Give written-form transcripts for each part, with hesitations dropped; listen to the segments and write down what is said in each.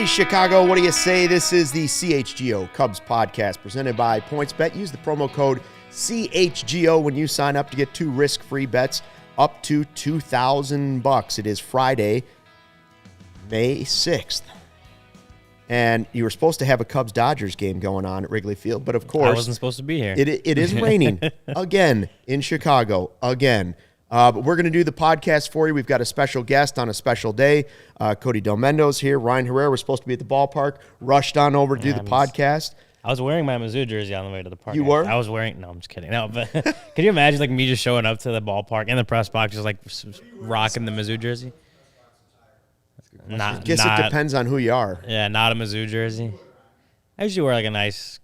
Hey, Chicago, what do you say? This is the CHGO Cubs Podcast presented by PointsBet. Use the promo code CHGO when you sign up to get 2 risk-free bets up to $2,000. It is Friday, May 6th. And you were supposed to have a Cubs-Dodgers game going on at Wrigley Field, but of course... I wasn't supposed to be here. It is raining again in Chicago, again. But we're going to do the podcast for you. We've got a special guest on a special day. Cody Delmendo's here. Ryan Herrera was supposed to be at the ballpark. Rushed on over to do the podcast. I was wearing my Mizzou jersey on the way to the park. You were? I was wearing... No, I'm just kidding. No, but can you imagine like me just showing up to the ballpark in the press box just like rocking the Mizzou jersey? I guess it depends on who you are. Yeah, not a Mizzou jersey. I usually wear like a nice,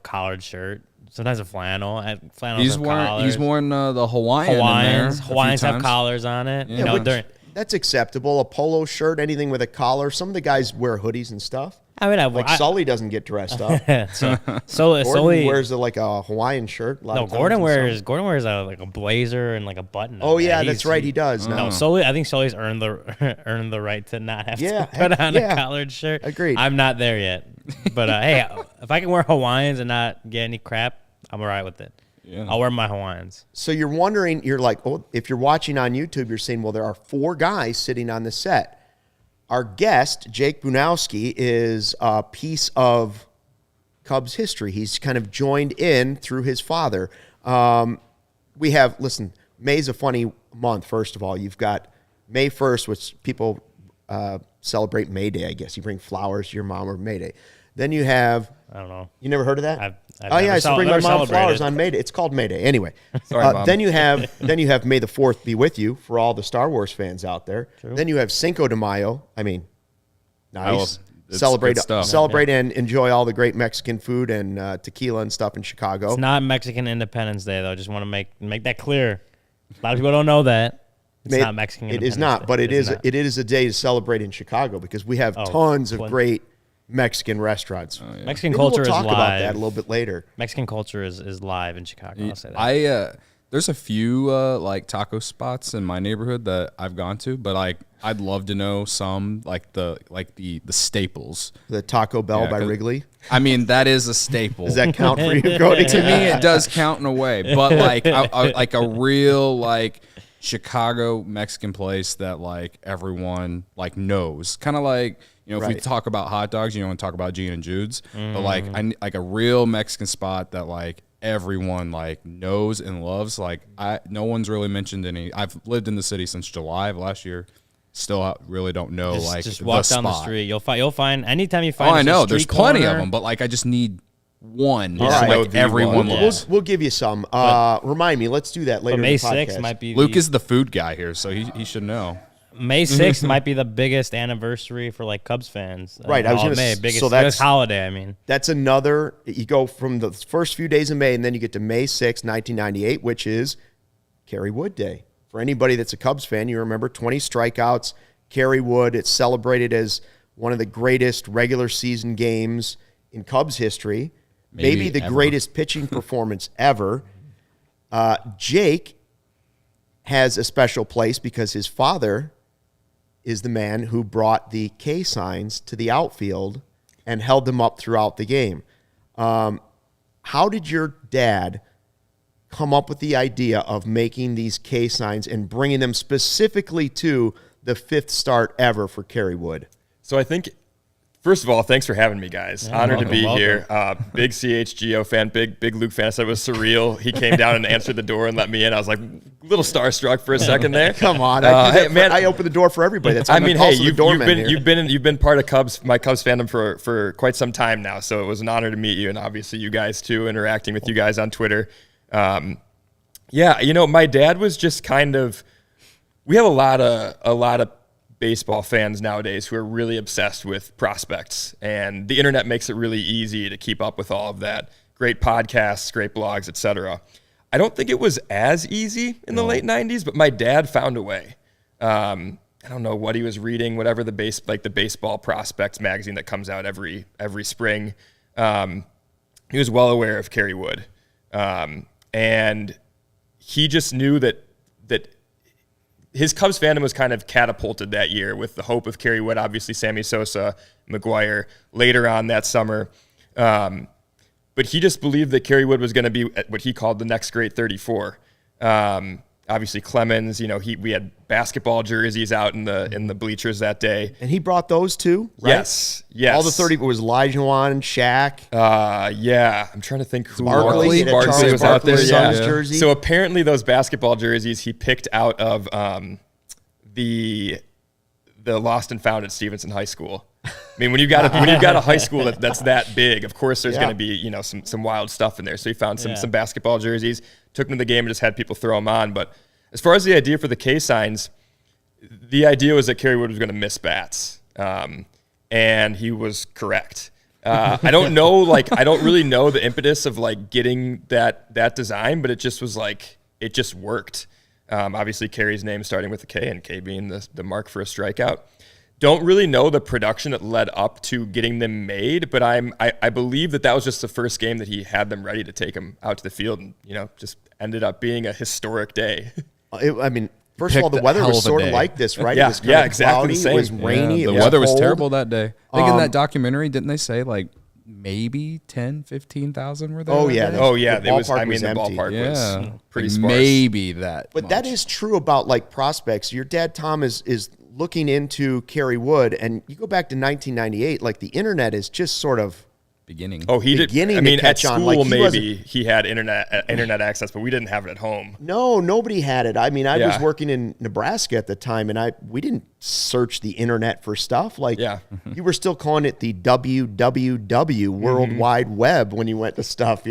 collared shirt. Sometimes a flannel. He's worn the Hawaiian. Hawaiians have collars on it. Yeah, that's acceptable. A polo shirt, anything with a collar. Some of the guys wear hoodies and stuff. I mean, Sully doesn't get dressed up. Sully wears like a Hawaiian shirt. Gordon wears like a blazer and like a button. Oh yeah, that's right. He does. No, Sully. I think Sully's earned the right to not have to put on a collared shirt. Agreed. I'm not there yet, but hey, if I can wear Hawaiians and not get any crap, I'm all right with it. Yeah. I'll wear my Hawaiians. So you're wondering, you're like, oh, if you're watching on YouTube, you're saying, well, there are 4 guys sitting on the set. Our guest, Jake Bujnowski, is a piece of Cubs history. He's kind of joined in through his father. May's a funny month, first of all. You've got May 1st, which people celebrate May Day, I guess. You bring flowers to your mom or May Day. Then you have... I don't know. You never heard of that? I used to bring my mom flowers on May Day. It's called May Day. Anyway. Sorry, Mom. Then you have May the 4th be with you for all the Star Wars fans out there. True. Then you have Cinco de Mayo. I mean, nice. Celebrate and enjoy all the great Mexican food and tequila and stuff in Chicago. It's not Mexican Independence Day, though. Just want to make that clear. A lot of people don't know that. It's not Mexican Independence Day. It is not, but it is a day to celebrate in Chicago because we have tons of great Mexican restaurants. Oh, yeah. Mexican culture is live. We'll talk about that a little bit later. Mexican culture is live in Chicago. I'll say that. There's a few like taco spots in my neighborhood that I've gone to, but I'd love to know some like the staples. The Taco Bell by Wrigley. I mean, that is a staple. Does that count for you, Cody? To me, it does count in a way, but like a real Chicago Mexican place that everyone knows, kind of like. If we talk about hot dogs, want to talk about Gene and Jude's, but I a real Mexican spot that everyone knows and loves. No one's really mentioned any. I've lived in the city since July of last year. Still really don't know just walk down the street. You'll find anytime you find. Oh, I know. There's plenty of them, but I just need one. Everyone loves. We'll give you some. Remind me. Let's do that later. But May 6th might be. Luke is the food guy here, so he should know. May 6th might be the biggest anniversary for Cubs fans. Right, I was going to say biggest holiday. I mean, that's another. You go from the first few days of May, and then you get to May 6th, 1998, which is Kerry Wood Day. For anybody that's a Cubs fan, you remember 20 strikeouts. Kerry Wood. It's celebrated as one of the greatest regular season games in Cubs history, maybe the greatest pitching performance ever. Jake has a special place because his father is the man who brought the K signs to the outfield and held them up throughout the game. How did your dad come up with the idea of making these K signs and bringing them specifically to the 5th start ever for Kerry Wood? So I think, first of all, thanks for having me, guys. Honored to be here. Big CHGO fan, big Luke fan. I said it was surreal. He came down and answered the door and let me in. I was a little starstruck for a second there. Come on, I opened the door for everybody. That's you've been part of my Cubs fandom for quite some time now. So it was an honor to meet you, and obviously you guys too, interacting with you guys on Twitter. My dad was just kind of. We have a lot of baseball fans nowadays who are really obsessed with prospects, and the internet makes it really easy to keep up with all of that. Great podcasts, great blogs, etc. I don't think it was as easy in the late 90s, but my dad found a way. I don't know what he was reading, whatever the baseball prospects magazine that comes out every spring. He was well aware of Kerry Wood, and he just knew that his Cubs fandom was kind of catapulted that year with the hope of Kerry Wood, obviously Sammy Sosa, McGuire later on that summer. But he just believed that Kerry Wood was going to be what he called the next great 34. Obviously Clemens, we had basketball jerseys out in the bleachers that day. And he brought those too, right? Yes. All the 30 was Olajuwon, Shaq. Yeah. I'm trying to think who Barkley was out there. Son's jersey. So apparently those basketball jerseys he picked out of the Lost and Found at Stevenson High School. I mean, when you've got a high school that's that big, of course there's going to be some wild stuff in there. So he found some basketball jerseys, took them to the game, and just had people throw them on. But as far as the idea for the K signs, the idea was that Kerry Wood was going to miss bats, and he was correct. I don't know, I don't really know the impetus of getting that design, but it just was it just worked. Obviously, Kerry's name starting with a K and K being the mark for a strikeout. Don't really know the production that led up to getting them made, but I believe that was just the first game that he had them ready to take them out to the field, and just ended up being a historic day. First of all, the weather was sort of like this, right? Yeah, it was kind of exactly cloudy, the same. It was rainy. The weather was terrible that day. I think in that documentary, didn't they say maybe 10, 15,000 were there? Oh yeah, The ballpark was pretty sparse. Maybe that. But that is true about prospects. Your dad Tom is looking into Kerry Wood, and you go back to 1998. The internet is just sort of beginning. Oh, he beginning did. I mean, to catch at school on. maybe he had internet access, but we didn't have it at home. No, nobody had it. I mean, I was working in Nebraska at the time, and we didn't search the internet for stuff. You were still calling it the WWW World Wide Web when you went to stuff.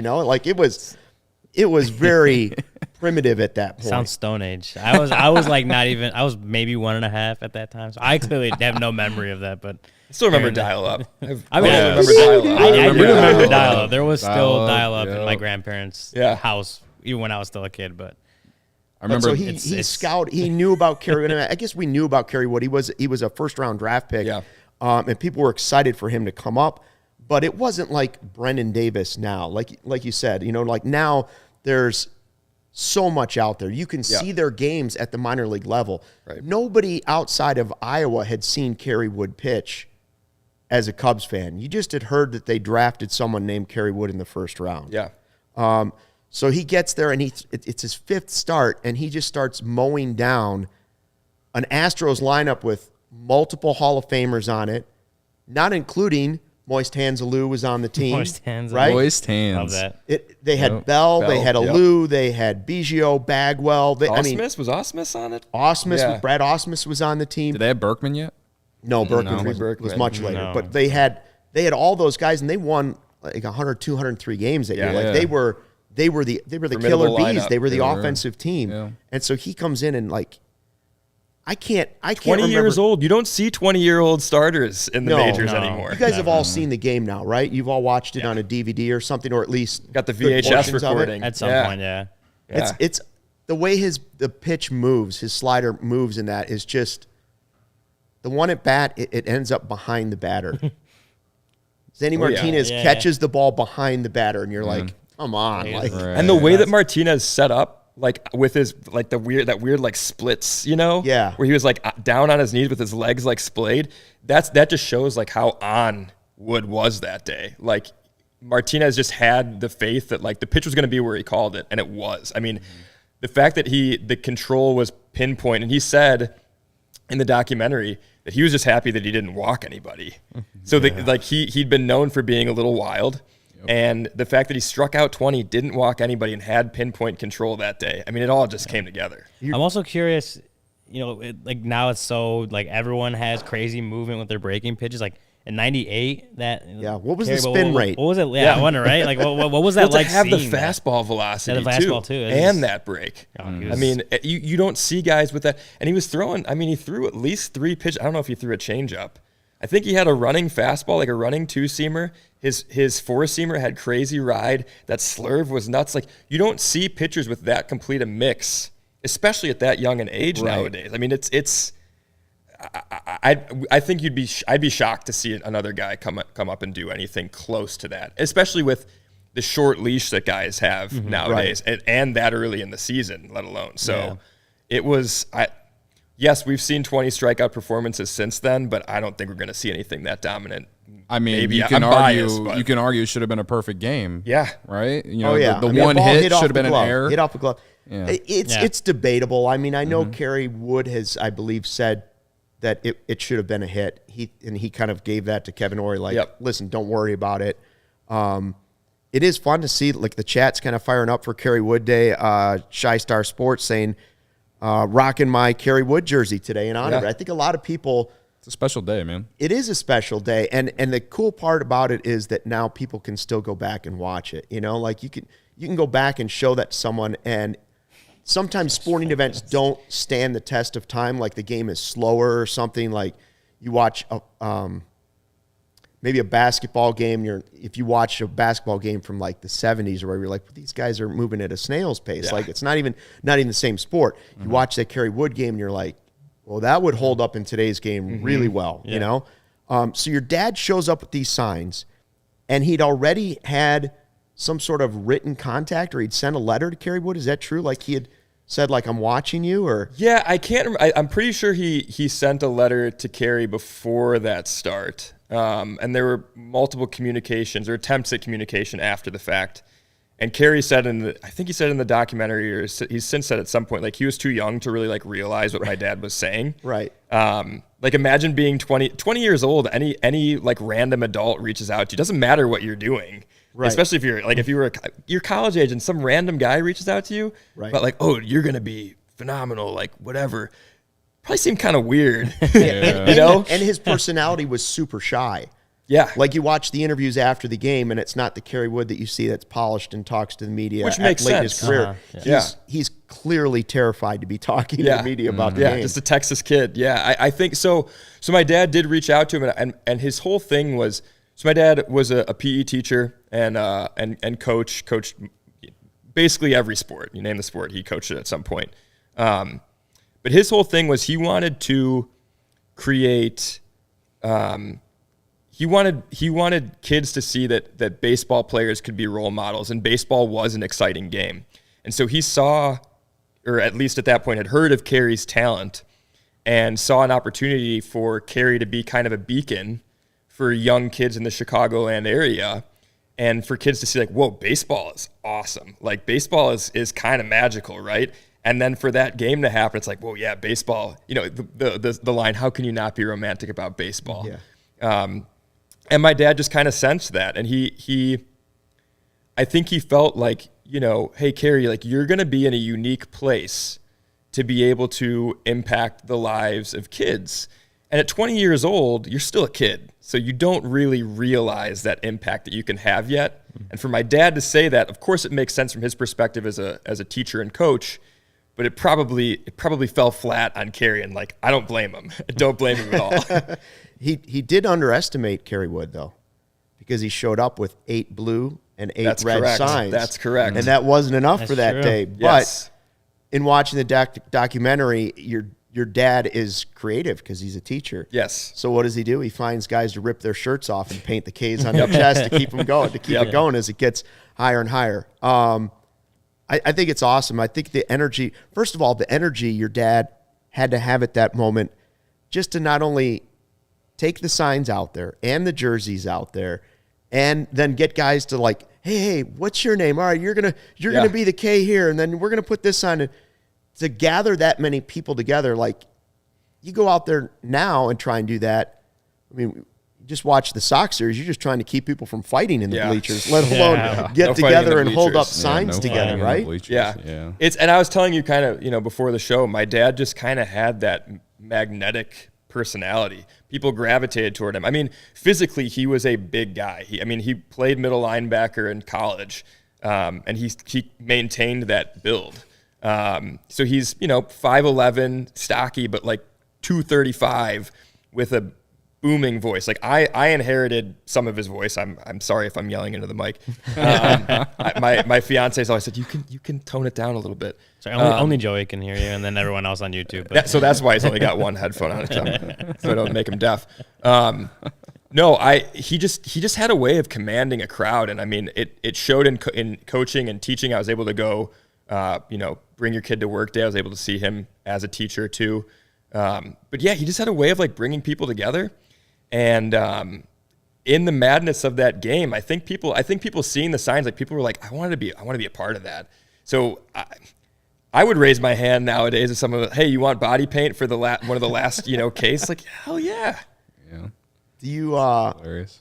It was very primitive at that point. Sounds Stone Age. I was not even. I was maybe 1.5 at that time, so I clearly have no memory of that. But I still remember dial-up. I remember dial-up. I do remember dial-up. There was still dial-up in my yep. grandparents' house, even when I was still a kid. But I remember. So he knew about Kerry Wood. I guess we knew about Kerry Wood. He was a first-round draft pick. Yeah. And people were excited for him to come up. But it wasn't like Brendan Davis now. Like you said, now there's so much out there. You can see their games at the minor league level. Right. Nobody outside of Iowa had seen Kerry Wood pitch as a Cubs fan. You just had heard that they drafted someone named Kerry Wood in the first round. Yeah. So he gets there, and it's his fifth start, and he just starts mowing down an Astros lineup with multiple Hall of Famers on it, not including Moist Hands Alou was on the team. Moist Hands, right? Moist Hands. Love that. They had Bell, they had Alou, they had Biggio, Bagwell. Was Osmus on it? Brad Osmus was on the team. Did they have Berkman yet? No, Berkman was much later. No. But they had all those guys, and they won 100, 203 games that year. They were the killer bees. Lineup. They were the offensive team. Yeah. And so he comes in and I can't 20 remember. years old. You don't see 20-year-old starters in the majors anymore. You guys have all seen the game now, right? You've all watched it on a DVD or something, or at least Got the good VHS portions of it. recording. At some point, yeah. It's the way the pitch moves, his slider moves in that is just the one at bat, it ends up behind the batter. Zanny Martinez catches the ball behind the batter, and you're like, come on. And the way that Martinez set up, with his that weird splits, where he was down on his knees with his legs splayed. That just shows how on Wood was that day. Martinez just had the faith that the pitch was going to be where he called it, and it was. I mean, the fact that the control was pinpoint, and he said in the documentary that he was just happy that he didn't walk anybody. So he'd been known for being a little wild. And the fact that he struck out 20, didn't walk anybody, and had pinpoint control that day. I mean, it all just came together. I'm also curious, now it's so, everyone has crazy movement with their breaking pitches. In 98, what was the spin rate? What was it? Yeah, I wonder, right? What was that like? To have the fastball velocity, too, and that break. I mean, you don't see guys with that. And he was throwing, he threw at least 3 pitches. I don't know if he threw a changeup. I think he had a running fastball, a running 2-seamer. His 4-seamer had crazy ride. That slurve was nuts. You don't see pitchers with that complete a mix, especially at that young an age nowadays. I mean, it's. I think I'd be shocked to see another guy come up and do anything close to that, especially with the short leash that guys have nowadays, and that early in the season, let alone. So it was yes, we've seen 20 strikeout performances since then, but I don't think we're going to see anything that dominant. I mean, Maybe you can I'm argue. biased, but- You can argue it should have been a perfect game. Yeah. Right. You know, yeah. the I mean, one a ball hit off should have the been glove, an error. hit off the glove. Yeah. It's debatable. I mean, I know Kerry Wood has, I believe, said that it should have been a hit. He kind of gave that to Kevin Ory, like, listen, don't worry about it. It is fun to see, like, the chat's kind of firing up for Kerry Wood Day. Shy Star Sports saying, rocking my Kerry Wood jersey today in honor of it. I think a lot of people. It's a special day, man. It is a special day, and the cool part about it is that now people can still go back and watch it. You know, like you can go back and show that to someone, and sometimes sporting events don't stand the test of time. Like the game is slower or something. Like you watch maybe a basketball game. If you watch a basketball game from like the 70s or where you're like, well, these guys are moving at a snail's pace. Yeah. Like it's not even the same sport. You watch that Kerry Wood game and you're like, well, that would hold up in today's game really well, you know? So your dad shows up with these signs, and he'd already had some sort of written contact, or he'd sent a letter to Kerry Wood. Is that true? Like he had said, like, I'm watching you, or? Yeah, I can't. I'm pretty sure he sent a letter to Kerry before that start, and there were multiple communications or attempts at communication after the fact. And Kerry said I think he said in the documentary, or he's since said at some point, like he was too young to really like realize what my dad was saying. Right. Like imagine being 20 years old, any like random adult reaches out to you. Doesn't matter what you're doing. Right. Especially if you were you're college age and some random guy reaches out to you. Right. But like, oh, you're going to be phenomenal, like whatever. Probably seemed kind of weird. Yeah. You know? And his personality was super shy. Yeah. Like you watch the interviews after the game, and it's not the Kerry Wood that you see that's polished and talks to the media Which makes late in his sense. career. Yeah. He's clearly terrified to be talking to the media about the game. Just a Texas kid. Yeah, I think so. So my dad did reach out to him, and his whole thing was, so my dad was a PE teacher and coached basically every sport. You name the sport, he coached it at some point. But his whole thing was he wanted to create. He wanted kids to see that baseball players could be role models, and baseball was an exciting game. And so he saw, or at least at that point had heard of Kerry's talent, and saw an opportunity for Kerry to be kind of a beacon for young kids in the Chicagoland area, and for kids to see like, whoa, baseball is awesome. Like baseball is kind of magical, right? And then for that game to happen, it's like, whoa, yeah, baseball. You know, the line, how can you not be romantic about baseball? Yeah. And my dad just kind of sensed that. And I think he felt like, you know, hey, Kerry, like you're going to be in a unique place to be able to impact the lives of kids. And at 20 years old, you're still a kid. So you don't really realize that impact that you can have yet. And for my dad to say that, of course, it makes sense from his perspective as a teacher and coach, but it probably fell flat on Kerry. And like, I don't blame him. I don't blame him at all. He did underestimate Kerry Wood, though, because he showed up with 8 blue and 8 That's red correct. signs. That's correct. And that wasn't enough That's for that true. day. But Yes. in watching the documentary, your dad is creative because he's a teacher. Yes. So what does he do? He finds guys to rip their shirts off and paint the K's on their chest to keep them going, to keep it going as it gets higher and higher. I think it's awesome. I think the energy, first of all, the energy your dad had to have at that moment, just to not only take the signs out there and the jerseys out there, and then get guys to like, hey, what's your name? All right, you're gonna be the K here, and then we're gonna put this on. To gather that many people together, like you go out there now and try and do that. I mean, just watch the Sox series. You're just trying to keep people from fighting in the bleachers, let alone get No fighting in together the and hold up bleachers. signs together, right? Yeah. And I was telling you kind of, you know, before the show, my dad just kind of had that magnetic personality. People gravitated toward him. I mean, physically, he was a big guy. He played middle linebacker in college, and he maintained that build. So he's, you know, 5'11", stocky, but like 235 with a booming voice. Like I inherited some of his voice. I'm sorry if I'm yelling into the mic. My fiance's always said, you can tone it down a little bit. Sorry, only Joey can hear you, and then everyone else on YouTube. But. So that's why he's only got one headphone on, so I don't make him deaf. No, he just had a way of commanding a crowd, and I mean it showed in coaching and teaching. I was able to go, you know, bring your kid to work day. I was able to see him as a teacher too. But yeah, he just had a way of like bringing people together. And in the madness of that game, I think people seeing the signs, like people were like, I want to be a part of that. So I would raise my hand nowadays if someone, hey, you want body paint for one of the last, case? Like, hell yeah. Yeah. Do you Hilarious.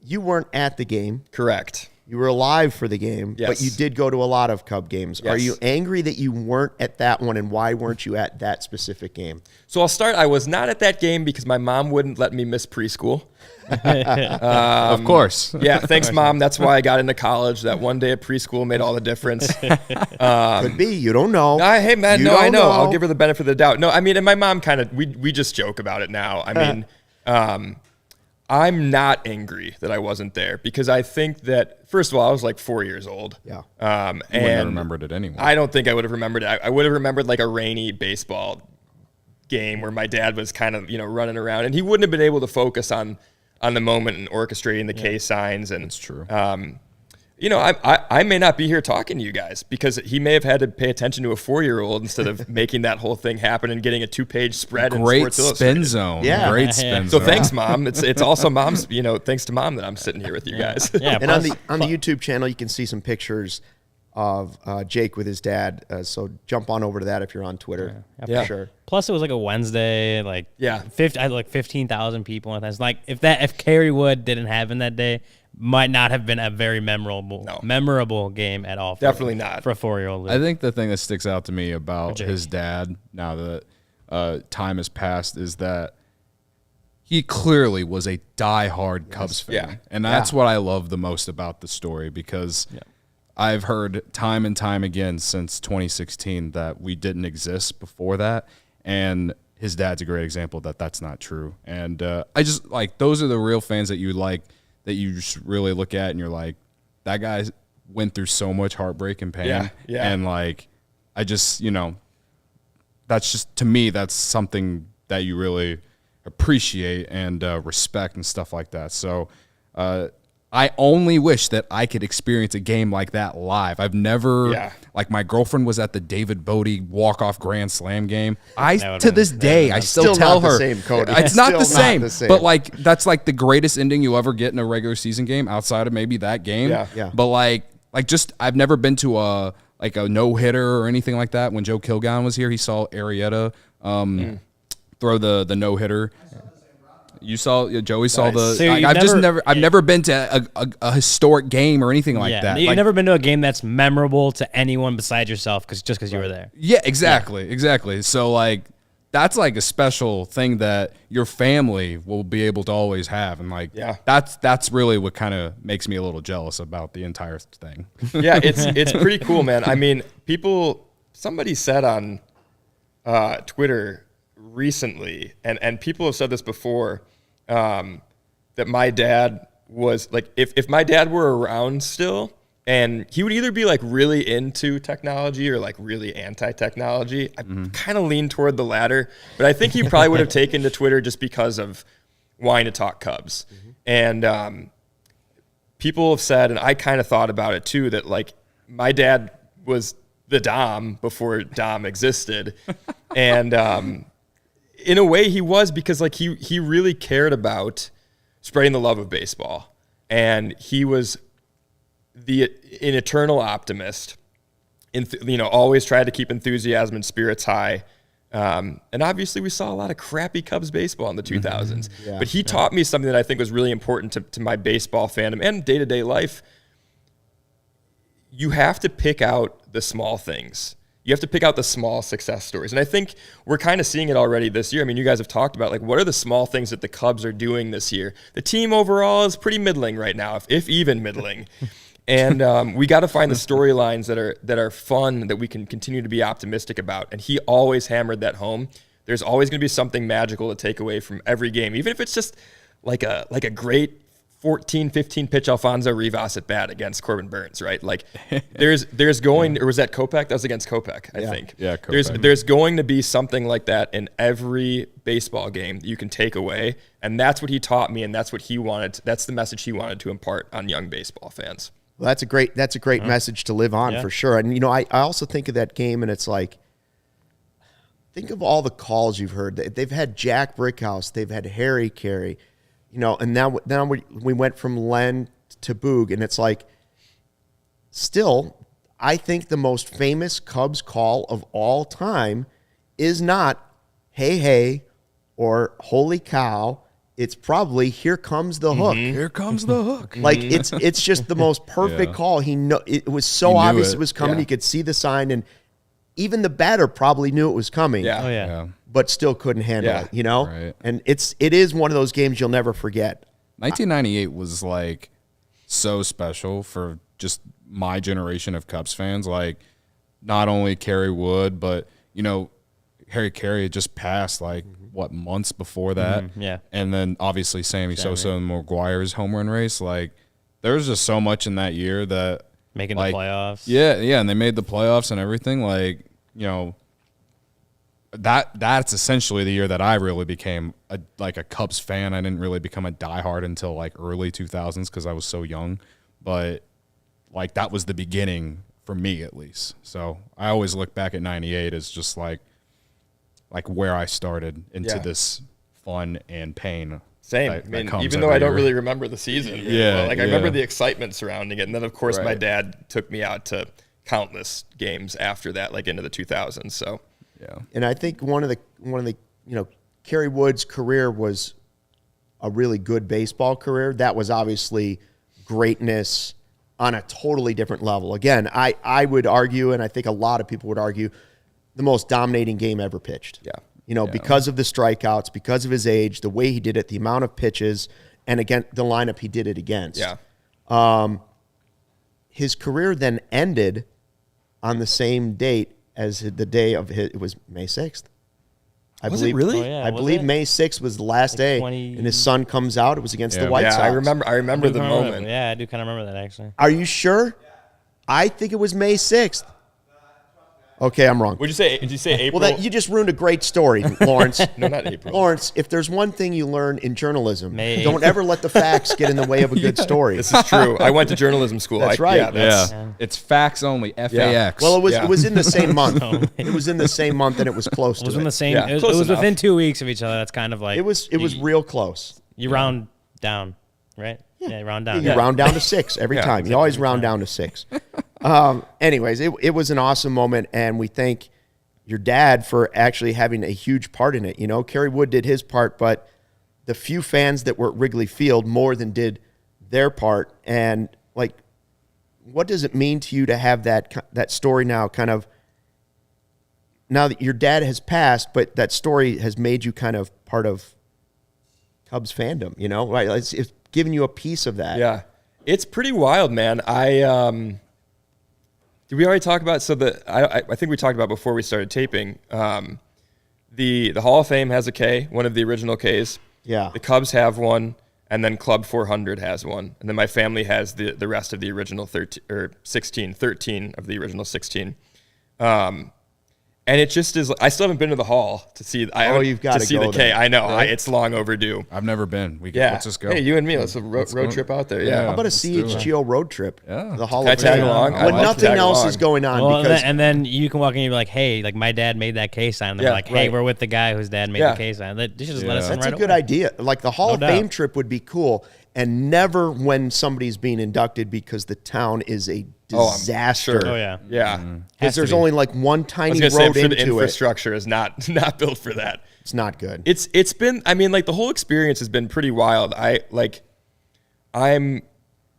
you weren't at the game. Correct. You were alive for the game, Yes. but you did go to a lot of Cub games. Yes. Are you angry that you weren't at that one, and why weren't you at that specific game? So I'll start. I was not at that game because my mom wouldn't let me miss preschool. Of course. Yeah, thanks, Mom. That's why I got into college. That one day at preschool made all the difference. Could be. You don't know. Hey, man, You no, I don't know. I'll give her the benefit of the doubt. No, I mean, and my mom kind of, we just joke about it now. I mean, I'm not angry that I wasn't there because I think that, first of all, I was like 4 years old. Yeah. I wouldn't have And remembered it anyway. I don't think I would have remembered it. I would have remembered like a rainy baseball game where my dad was kind of, running around, and he wouldn't have been able to focus on the moment and orchestrating the K signs. And That's true. I may not be here talking to you guys because he may have had to pay attention to a 4-year-old instead of making that whole thing happen and getting a 2-page spread. Great in Sports spin Illustrated. zone. Yeah. Great spin So zone. thanks, Mom. It's also Mom's, thanks to Mom that I'm sitting here with you guys. Yeah, And on the YouTube channel, you can see some pictures of Jake with his dad. So jump on over to that if you're on Twitter. Yeah. For sure. Plus, it was like a Wednesday, like Yeah. I had like 15,000 people, and that's like if Kerry Wood didn't happen that day, might not have been a very memorable game at all. Definitely not. For a 4-year-old. I think the thing that sticks out to me about his dad, now that time has passed, is that he clearly was a diehard Cubs fan. Yeah. And that's what I love the most about the story, because I've heard time and time again since 2016 that we didn't exist before that. And his dad's a great example that that's not true. And I just like, those are the real fans that you like, that you just really look at and you're like, that guy went through so much heartbreak and pain. Yeah. And like, I just, that's just, to me, that's something that you really appreciate and respect and stuff like that. So I only wish that I could experience a game like that live. I've never, like, my girlfriend was at the David Bodie walk-off Grand Slam game. To this day, I still tell not her. the same, Cody. It's not the Still same. not the same. But, like, that's, like, the greatest ending you'll ever get in a regular season game outside of maybe that game. Yeah. But, like just, I've never been to a no-hitter or anything like that. When Joe Kilgallen was here, he saw Arrieta throw the no-hitter. You saw Joey saw the. So I've never been to a historic game or anything like that. You've never been to a game that's memorable to anyone besides yourself because you were there. Yeah, exactly. So like, that's like a special thing that your family will be able to always have, and like, that's really what kind of makes me a little jealous about the entire thing. Yeah, it's pretty cool, man. I mean, somebody said on Twitter recently, and people have said this before, that my dad was like, if my dad were around still, and he would either be like really into technology or like really anti-technology. I kind of lean toward the latter, but I think he probably would have taken to Twitter just because of wanting to talk Cubs. And people have said, and I kind of thought about it too, that like my dad was the Dom before Dom existed. And in a way he was, because like he really cared about spreading the love of baseball, and he was an eternal optimist, always tried to keep enthusiasm and spirits high. And obviously we saw a lot of crappy Cubs baseball in the 2000s, but he taught me something that I think was really important to my baseball fandom and day-to-day life. You have to pick out the small things. You have to pick out the small success stories. And I think we're kind of seeing it already this year. I mean, you guys have talked about, like, what are the small things that the Cubs are doing this year? The team overall is pretty middling right now, if even middling. And we got to find the storylines that are fun, that we can continue to be optimistic about. And he always hammered that home. There's always going to be something magical to take away from every game, even if it's just like a great 14, 15 pitch Alfonso Rivas at bat against Corbin Burns, right? Like there's going, or was that Kopech? That was against Kopech, I think. Yeah, Kopech. There's going to be something like that in every baseball game that you can take away. And that's what he taught me, and that's what he wanted. That's the message he wanted to impart on young baseball fans. Well, that's a great message to live on for sure. And, I also think of that game, and it's like, think of all the calls you've heard. They've had Jack Brickhouse. They've had Harry Carey. And now we went from Len to Boog, and it's like, still, I think the most famous Cubs call of all time is not "Hey, hey," or "Holy cow." It's probably "Here comes the hook." Here comes the hook. Like it's just the most perfect call. It was so obvious it was coming. Yeah. He could see the sign, and even the batter probably knew it was coming. Yeah. Oh yeah. But still couldn't handle it, Right. And it is one of those games you'll never forget. 1998 was like so special for just my generation of Cubs fans. Like, not only Kerry Wood, but Harry Carey had just passed months before that. Yeah. And then obviously Sammy Sosa and McGuire's home run race. Like, there was just so much in that year that Making the playoffs. Yeah, and they made the playoffs and everything. That's essentially the year that I really became a Cubs fan. I didn't really become a diehard until early 2000s because I was so young, but that was the beginning for me at least. So I always look back at 98 as just where I started into this fun and pain. Same. That I mean, comes even though every I don't year. really remember the season. Really Yeah, well. I remember the excitement surrounding it. And then, of course, my Right. dad took me out to countless games after that, into the 2000s. So, Yeah. And I think one of the Kerry Wood's career was a really good baseball career. That was obviously greatness on a totally different level. Again, I would argue, and I think a lot of people would argue, the most dominating game ever pitched. Yeah. Because of the strikeouts, because of his age, the way he did it, the amount of pitches, and again, the lineup he did it against. Yeah. His career then ended on the same date as the day of it was May 6th. I Was believe, it really? Oh, yeah, I was believe it? May 6th was the last day, 20 and his son comes out. It was against the Yeah. White Yeah, Sox. I remember the moment. Yeah, I do kind of remember that actually. Are you sure? I think it was May 6th. Okay, I'm wrong. Did you say April? Well, you just ruined a great story, Lawrence. No, not April. Lawrence, if there's one thing you learn in journalism, May don't ever let the facts get in the way of a good story. This is true. I went to journalism school. That's right. Yeah. It's facts only, FAX. Well, Yeah. it was in the same month. It was in the same month, and it was close It was to in the it. same. Yeah, it close was enough. within 2 weeks of each other. That's kind of like It was real close. you round down, right? Yeah, round down. You round down to 6 every Yeah, time. You always round down to 6. Anyways, it was an awesome moment, and we thank your dad for actually having a huge part in it. Kerry Wood did his part, but the few fans that were at Wrigley Field more than did their part. And what does it mean to you to have that story now now that your dad has passed, but that story has made you kind of part of Cubs fandom, right? It's giving you a piece of that. Yeah. It's pretty wild, man. Did we already talk about, I think we talked about before we started taping, the Hall of Fame has a K, one of the original Ks. Yeah. The Cubs have one, and then Club 400 has one. And then my family has the rest of the original 13 of the original 16. And it just is. I still haven't been to the hall to see. You've got to see go the K. there, I know. right? It's long overdue. I've never been. Let's just go. Hey, you and me. Let's road trip out there. Yeah. How about a Let's do it. CHGO road trip? Yeah. The Hall Can I of tag Fame. along? I'd When love to nothing tag else along. is going on. Well, because and then you can walk in and be like, hey, my dad made that K sign. And they're Yeah, like, hey, right. we're with the guy whose dad made Yeah. the K sign. They should just let us in that's right a good away. idea. The Hall No of doubt. Fame trip would be cool, and never when somebody's being inducted because the town is a disaster. sure. Oh, yeah. Yeah. Because Has to there's be. only one I tiny was gonna road say, I'm sure the into it. infrastructure is not built for that. It's not good. It's been, I mean, the whole experience has been pretty wild. I'm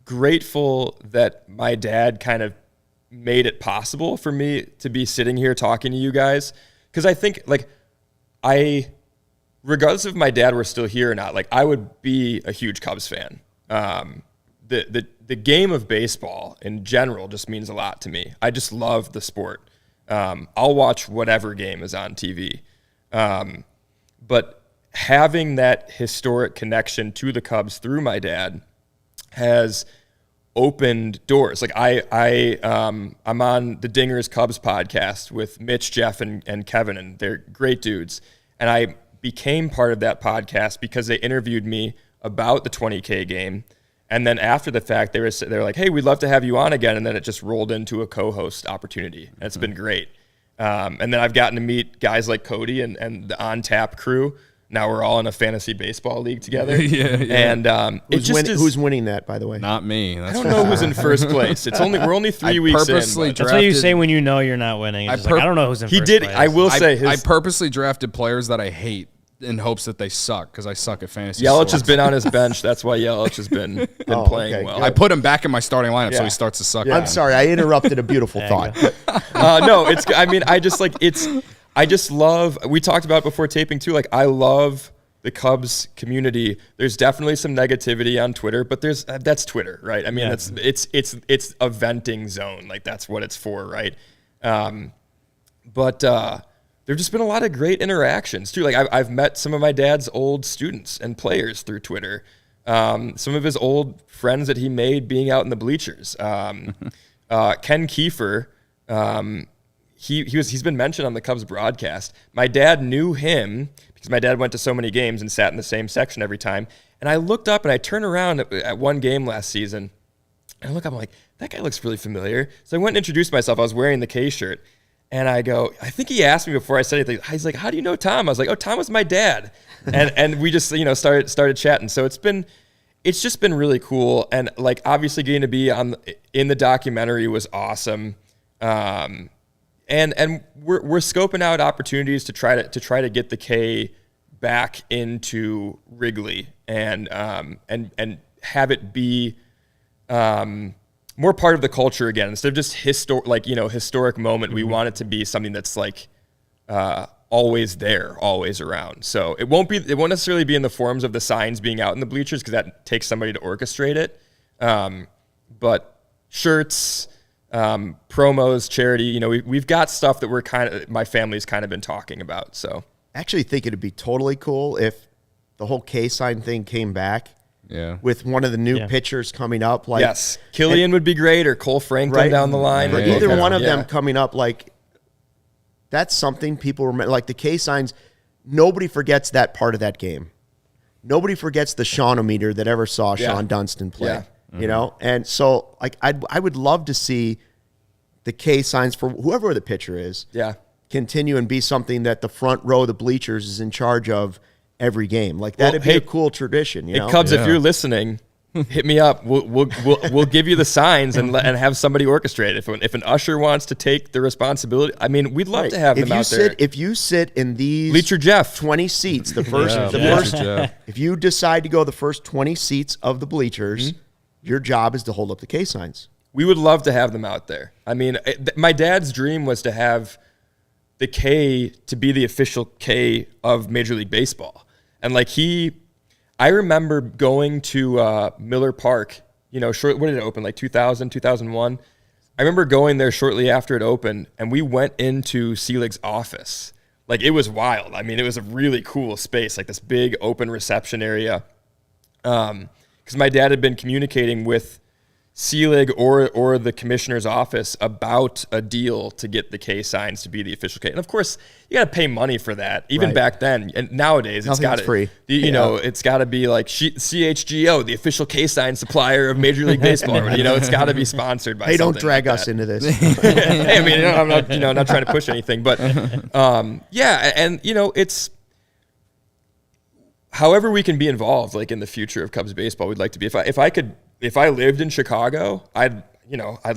grateful that my dad kind of made it possible for me to be sitting here talking to you guys. Cause I think regardless if my dad were still here or not, I would be a huge Cubs fan. The game of baseball in general just means a lot to me. I just love the sport. I'll watch whatever game is on TV. But having that historic connection to the Cubs through my dad has opened doors. I'm on the Dingers Cubs podcast with Mitch, Jeff, and Kevin, and they're great dudes. And I became part of that podcast because they interviewed me about the 20K game. And then after the fact, they were like, hey, we'd love to have you on again. And then it just rolled into a co-host opportunity. And it's been great. And then I've gotten to meet guys like Cody and the On Tap crew. Now we're all in a fantasy baseball league together. And who's winning that, by the way? Not me. I don't know who's in first place. We're only 3 weeks in. That's what you say when you know you're not winning. I don't know who's in first place. I will say I purposely drafted players that I hate in hopes that they suck because I suck at fantasy. Yelich has been on his bench. That's why Yelich has been playing well. I put him back in my starting lineup so he starts to suck. Yeah. I'm sorry, I interrupted a beautiful thought. No, I just love. We talked about it before taping too. Like I love the Cubs community. There's definitely some negativity on Twitter, but that's Twitter, right? I mean, it's a venting zone. Like that's what it's for, right? But there've just been a lot of great interactions too. Like I've met some of my dad's old students and players through Twitter. Some of his old friends that he made being out in the bleachers. Ken Kiefer, he's been mentioned on the Cubs broadcast. My dad knew him because my dad went to so many games and sat in the same section every time. And I looked up and I turned around at one game last season and I look up, I'm like, that guy looks really familiar. So I went and introduced myself. I was wearing the K shirt. And I go, I think he asked me before I said anything. He's like, how do you know Tom? I was like, oh, Tom was my dad. And we just, started chatting. So it's just been really cool. And like, obviously getting to be in the documentary was awesome. And we're scoping out opportunities to try to get the K back into Wrigley and have it be, more part of the culture again, instead of just historic moment. We want it to be something that's like always there, always around. So it won't necessarily be in the forms of the signs being out in the bleachers because that takes somebody to orchestrate it. But shirts, promos, charity, we've got stuff that my family's kind of been talking about. So I actually think it'd be totally cool if the whole K sign thing came back. Yeah, with one of the new pitchers coming up, like yes, Killian would be great, or Cole Franklin down the line. But either one of them coming up, like that's something people remember. Like the K signs, nobody forgets that part of that game. Nobody forgets the Sean-o-meter that ever saw Sean Dunston play. Yeah. And so like I would love to see the K signs for whoever the pitcher is. Yeah, continue and be something that the front row of the bleachers is in charge of. Every game, like that'd be a cool tradition. Hey Cubs, if you're listening, hit me up. We'll give you the signs and have somebody orchestrate it. If an usher wants to take the responsibility, I mean, we'd love to have them out there. If you sit in these bleacher Jeff 20 seats, the first, if you decide to go the first 20 seats of the bleachers, your job is to hold up the K signs. We would love to have them out there. I mean, my dad's dream was to have the K to be the official K of Major League Baseball. And like I remember going to Miller Park, when did it open? Like 2000, 2001. I remember going there shortly after it opened, and we went into Selig's office. Like it was wild. I mean, it was a really cool space, like this big open reception area. Because my dad had been communicating with Selig or the commissioner's office about a deal to get the K signs to be the official K. And of course, you got to pay money for that. Even back then, and nowadays it's got to free. It's got to be like CHGO, the official K sign supplier of Major League Baseball. It's got to be sponsored by. Hey, don't drag us into this. Hey, I mean, I'm not, not trying to push anything, but it's however we can be involved, like in the future of Cubs baseball, we'd like to be. If I lived in Chicago, I'd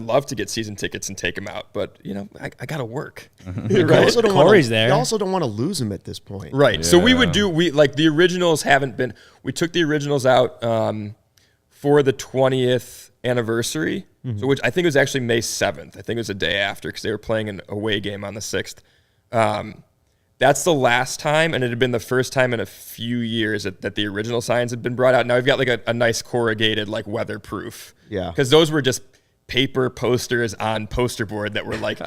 love to get season tickets and take them out, but I got to work. Right? Corey's there. You also don't want to lose them at this point, right? Yeah. So the originals haven't been. We took the originals out for the 20th anniversary, so which I think was actually May 7th. I think it was a day after because they were playing an away game on the 6th. That's the last time, and it had been the first time in a few years that the original signs had been brought out. Now we've got like a nice corrugated, like weatherproof. Yeah. Because those were just paper posters on poster board that were like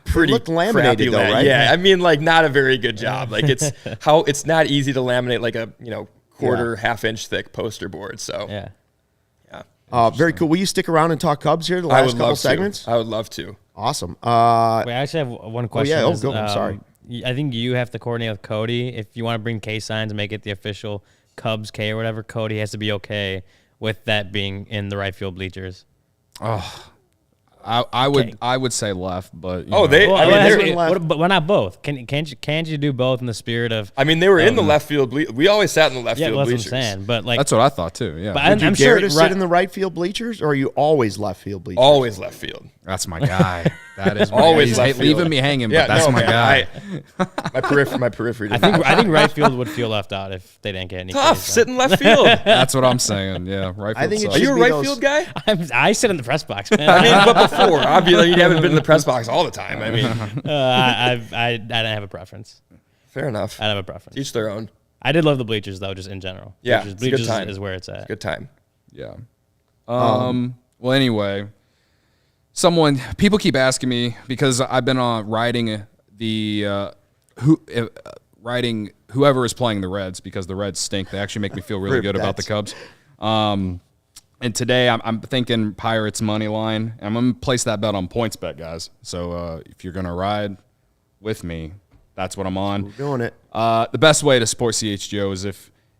pretty laminated though, right? Yeah. I mean, like not a very good job. Like it's not easy to laminate like a, quarter, half-inch thick poster board. So yeah. Very cool. Will you stick around and talk Cubs here the last couple segments? I would love to. Awesome. Wait, I actually have one question. Go. I'm sorry. I think you have to coordinate with Cody. If you want to bring K signs and make it the official Cubs K or whatever, Cody has to be okay with that being in the right field bleachers. Oh, I would say left, but but why not both? Can't you do both in the spirit of? I mean, they were in the left field. We always sat in the left field that's bleachers. What I'm saying, but like that's what I thought too. Yeah, but I'm sure to sit in the right field bleachers, or are you always left field bleachers? Always left field. That's my guy. That is always left field. Leaving me hanging, but that's my guy. My periphery. I think right field would feel left out if they didn't get any. Tough sitting left field. That's what I'm saying. Yeah, right field. Are you a right field guy? I sit in the press box, man. I mean, but before, obviously, you haven't been in the press box all the time. I mean, I didn't have a preference. Fair enough. I don't have a preference. Each their own. I did love the bleachers though, just in general. Yeah, bleachers it's a good time. Is where it's at. It's a good time. Yeah. Well, anyway, people keep asking me because I've been on writing writing whoever is playing the Reds because the Reds stink. They actually make me feel really good about the Cubs. And today I'm thinking Pirates money line. And I'm going to place that bet on PointsBet, guys. So if you're going to ride with me, that's what I'm on. We're doing it. The best way to support CHGO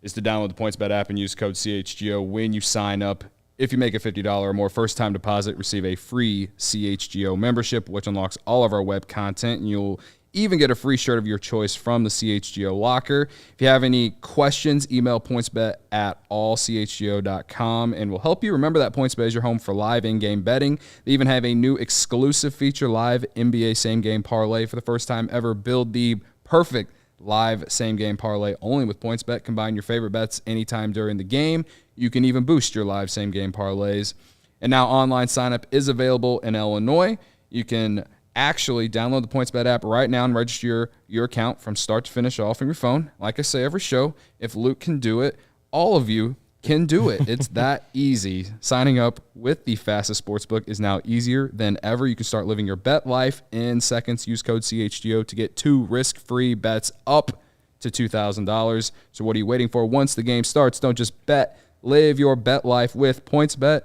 is to download the PointsBet app and use code CHGO when you sign up. If you make a $50 or more first-time deposit, receive a free CHGO membership, which unlocks all of our web content, and you'll even get a free shirt of your choice from the CHGO locker. If you have any questions, email pointsbet@allchgo.com, and we'll help you. Remember that PointsBet is your home for live in-game betting. They even have a new exclusive feature, live NBA same-game parlay. For the first time ever, build the perfect live same-game parlay only with PointsBet. Combine your favorite bets anytime during the game. You can even boost your live same-game parlays. And now online sign-up is available in Illinois. You can actually download the PointsBet app right now and register your account from start to finish all from your phone. Like I say every show, if Luke can do it, all of you can do it. It's that easy. Signing up with the fastest sportsbook is now easier than ever. You can start living your bet life in seconds. Use code CHGO to get 2 risk-free bets up to $2,000. So what are you waiting for? Once the game starts, don't just bet. Live your bet life with PointsBet.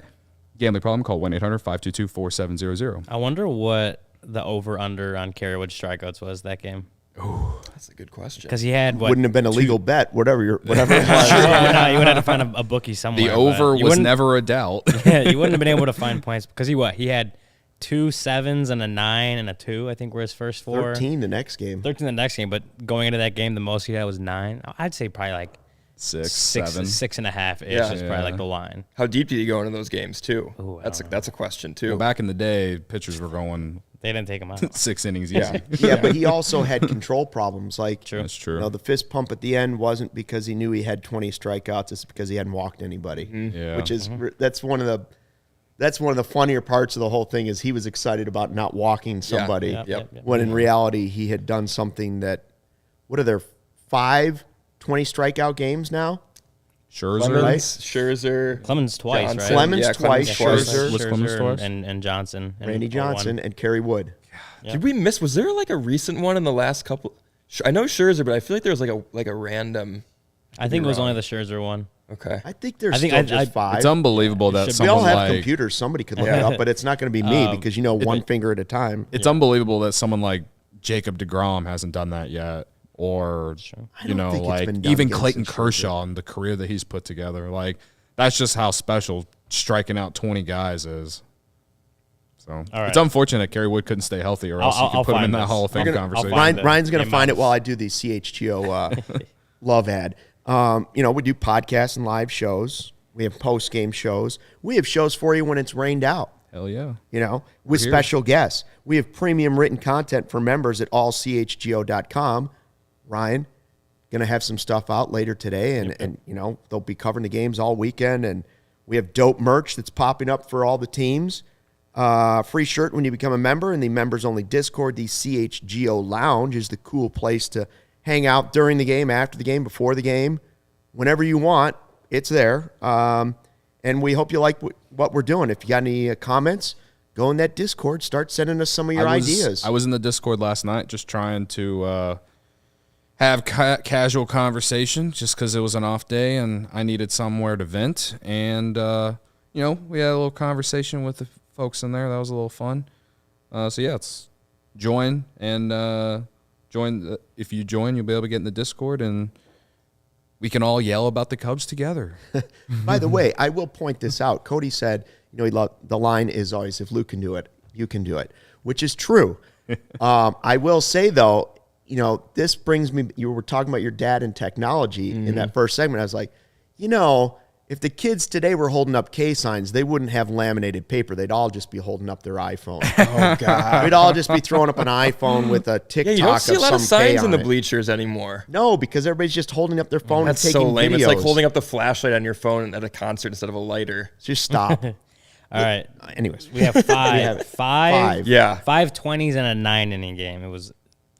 Gambling problem? Call 1-800-522-4700. I wonder what the over-under on Kerry Wood strikeouts was that game. Oh, that's a good question. Because he had wouldn't have been a legal bet, whatever it was. No, you would have to find a bookie somewhere. The over was never a doubt. Yeah, you wouldn't have been able to find points because he had 2 7s and a 9 and a 2. I think were his first 4. 13 the next game. 13 the next game, but going into that game, the most he had was 9. I'd say probably like 6, 7, 6.5 ish is probably like the line. How deep did you go into those games too? Ooh, that's a question too. Well, back in the day, pitchers were going. They didn't take him out. 6 innings easy. Yeah, but he also had control problems. Like, That's true. You know, the fist pump at the end wasn't because he knew he had 20 strikeouts. It's because he hadn't walked anybody. Mm-hmm. Yeah. Which is that's one of the funnier parts of the whole thing is he was excited about not walking somebody. When in reality he had done something that. What are there 5 20 strikeout games now? Scherzer, Clemens twice, Johnson. right? Clemens twice, Scherzer and Johnson, Randy Johnson, and Kerry Wood. Yep. Did we miss? Was there like a recent one in the last couple? I know Scherzer, but I feel like there was like a random. I think it was only the Scherzer one. Okay. I think there's still just 5. It's unbelievable that We someone all have like computers. Somebody could look it up, but it's not going to be me because one finger at a time. It's unbelievable that someone like Jacob deGrom hasn't done that yet. Or, like even Clayton Kershaw and the career that he's put together. Like, that's just how special striking out 20 guys is. So, It's unfortunate that Kerry Wood couldn't stay healthy or else you could put him in that Hall of Fame conversation. Ryan's going to find it while I do the CHGO love ad. We do podcasts and live shows. We have post-game shows. We have shows for you when it's rained out. Hell yeah. With special guests. We have premium written content for members at allchgo.com. Ryan, going to have some stuff out later today, and they'll be covering the games all weekend, and we have dope merch that's popping up for all the teams. Free shirt when you become a member, and the members-only Discord. The CHGO Lounge is the cool place to hang out during the game, after the game, before the game. Whenever you want, it's there. And we hope you like what we're doing. If you got any comments, go in that Discord. Start sending us some of your ideas. I was in the Discord last night just trying to have casual conversation just because it was an off day and I needed somewhere to vent. And, we had a little conversation with the folks in there. That was a little fun. It's join. And if you join, you'll be able to get in the Discord and we can all yell about the Cubs together. By the way, I will point this out. Cody said, the line is always, if Luke can do it, You can do it, which is true. I will say, though, this brings me, you were talking about your dad and technology in that first segment. I was like, if the kids today were holding up K signs, they wouldn't have laminated paper. They'd all just be holding up their iPhone. Oh, God. We'd all just be throwing up an iPhone with a TikTok You don't see a lot of signs in the it. bleachers anymore. No, because everybody's just holding up their phone and That's taking so lame. videos. It's like holding up the flashlight on your phone at a concert instead of a lighter. Just stop. All right. Anyways. We have five Yeah. 5 20s and a 9-inning game. It was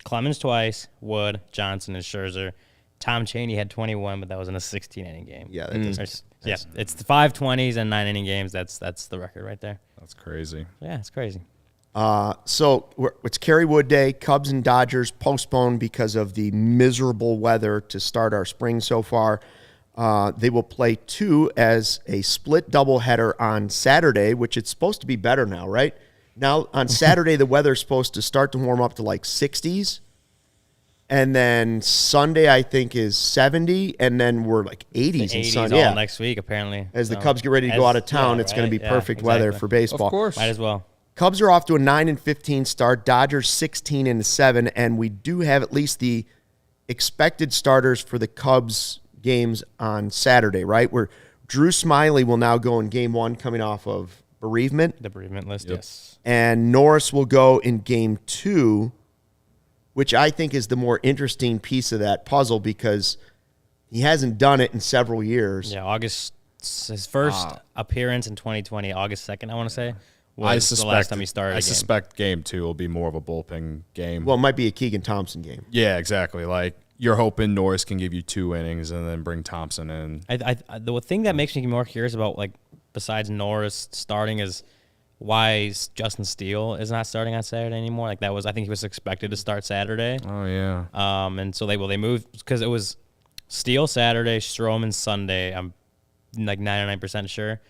Clemens twice, Wood, Johnson, and Scherzer. Tom Chaney had 21, but that was in a 16-inning game. Yeah, that doesn't. Yeah, it's the 5 20s and 9-inning games. That's the record right there. That's crazy. Yeah, it's crazy. So it's Kerry Wood Day. Cubs and Dodgers postponed because of the miserable weather to start our spring so far. They will play 2 as a split doubleheader on Saturday, which it's supposed to be better now, right? Now, on Saturday, the weather's supposed to start to warm up to like 60s. And then Sunday, I think, is 70. And then we're like 80s and 80s Sunday. all next week, apparently. As the Cubs get ready to go out of town, it's going to be perfect weather for baseball. Of course. Might as well. Cubs are off to a 9-15 start. Dodgers 16-7, and we do have at least the expected starters for the Cubs games on Saturday, right? Where Drew Smiley will now go in Game 1 coming off of bereavement. The bereavement list, yes. And Norris will go in Game 2, which I think is the more interesting piece of that puzzle because he hasn't done it in several years. Yeah, his first appearance in 2020, August 2nd, I want to say, was the last time he started. I suspect Game 2 will be more of a bullpen game. Well, it might be a Keegan Thompson game. Yeah, exactly. Like, you're hoping Norris can give you 2 innings and then bring Thompson in. The thing that makes me more curious about, like, besides Norris starting is why Justin Steele is not starting on Saturday anymore. Like, I think he was expected to start Saturday. Oh, yeah. And so they moved because it was Steele Saturday, Stroman Sunday. I'm like 99% sure.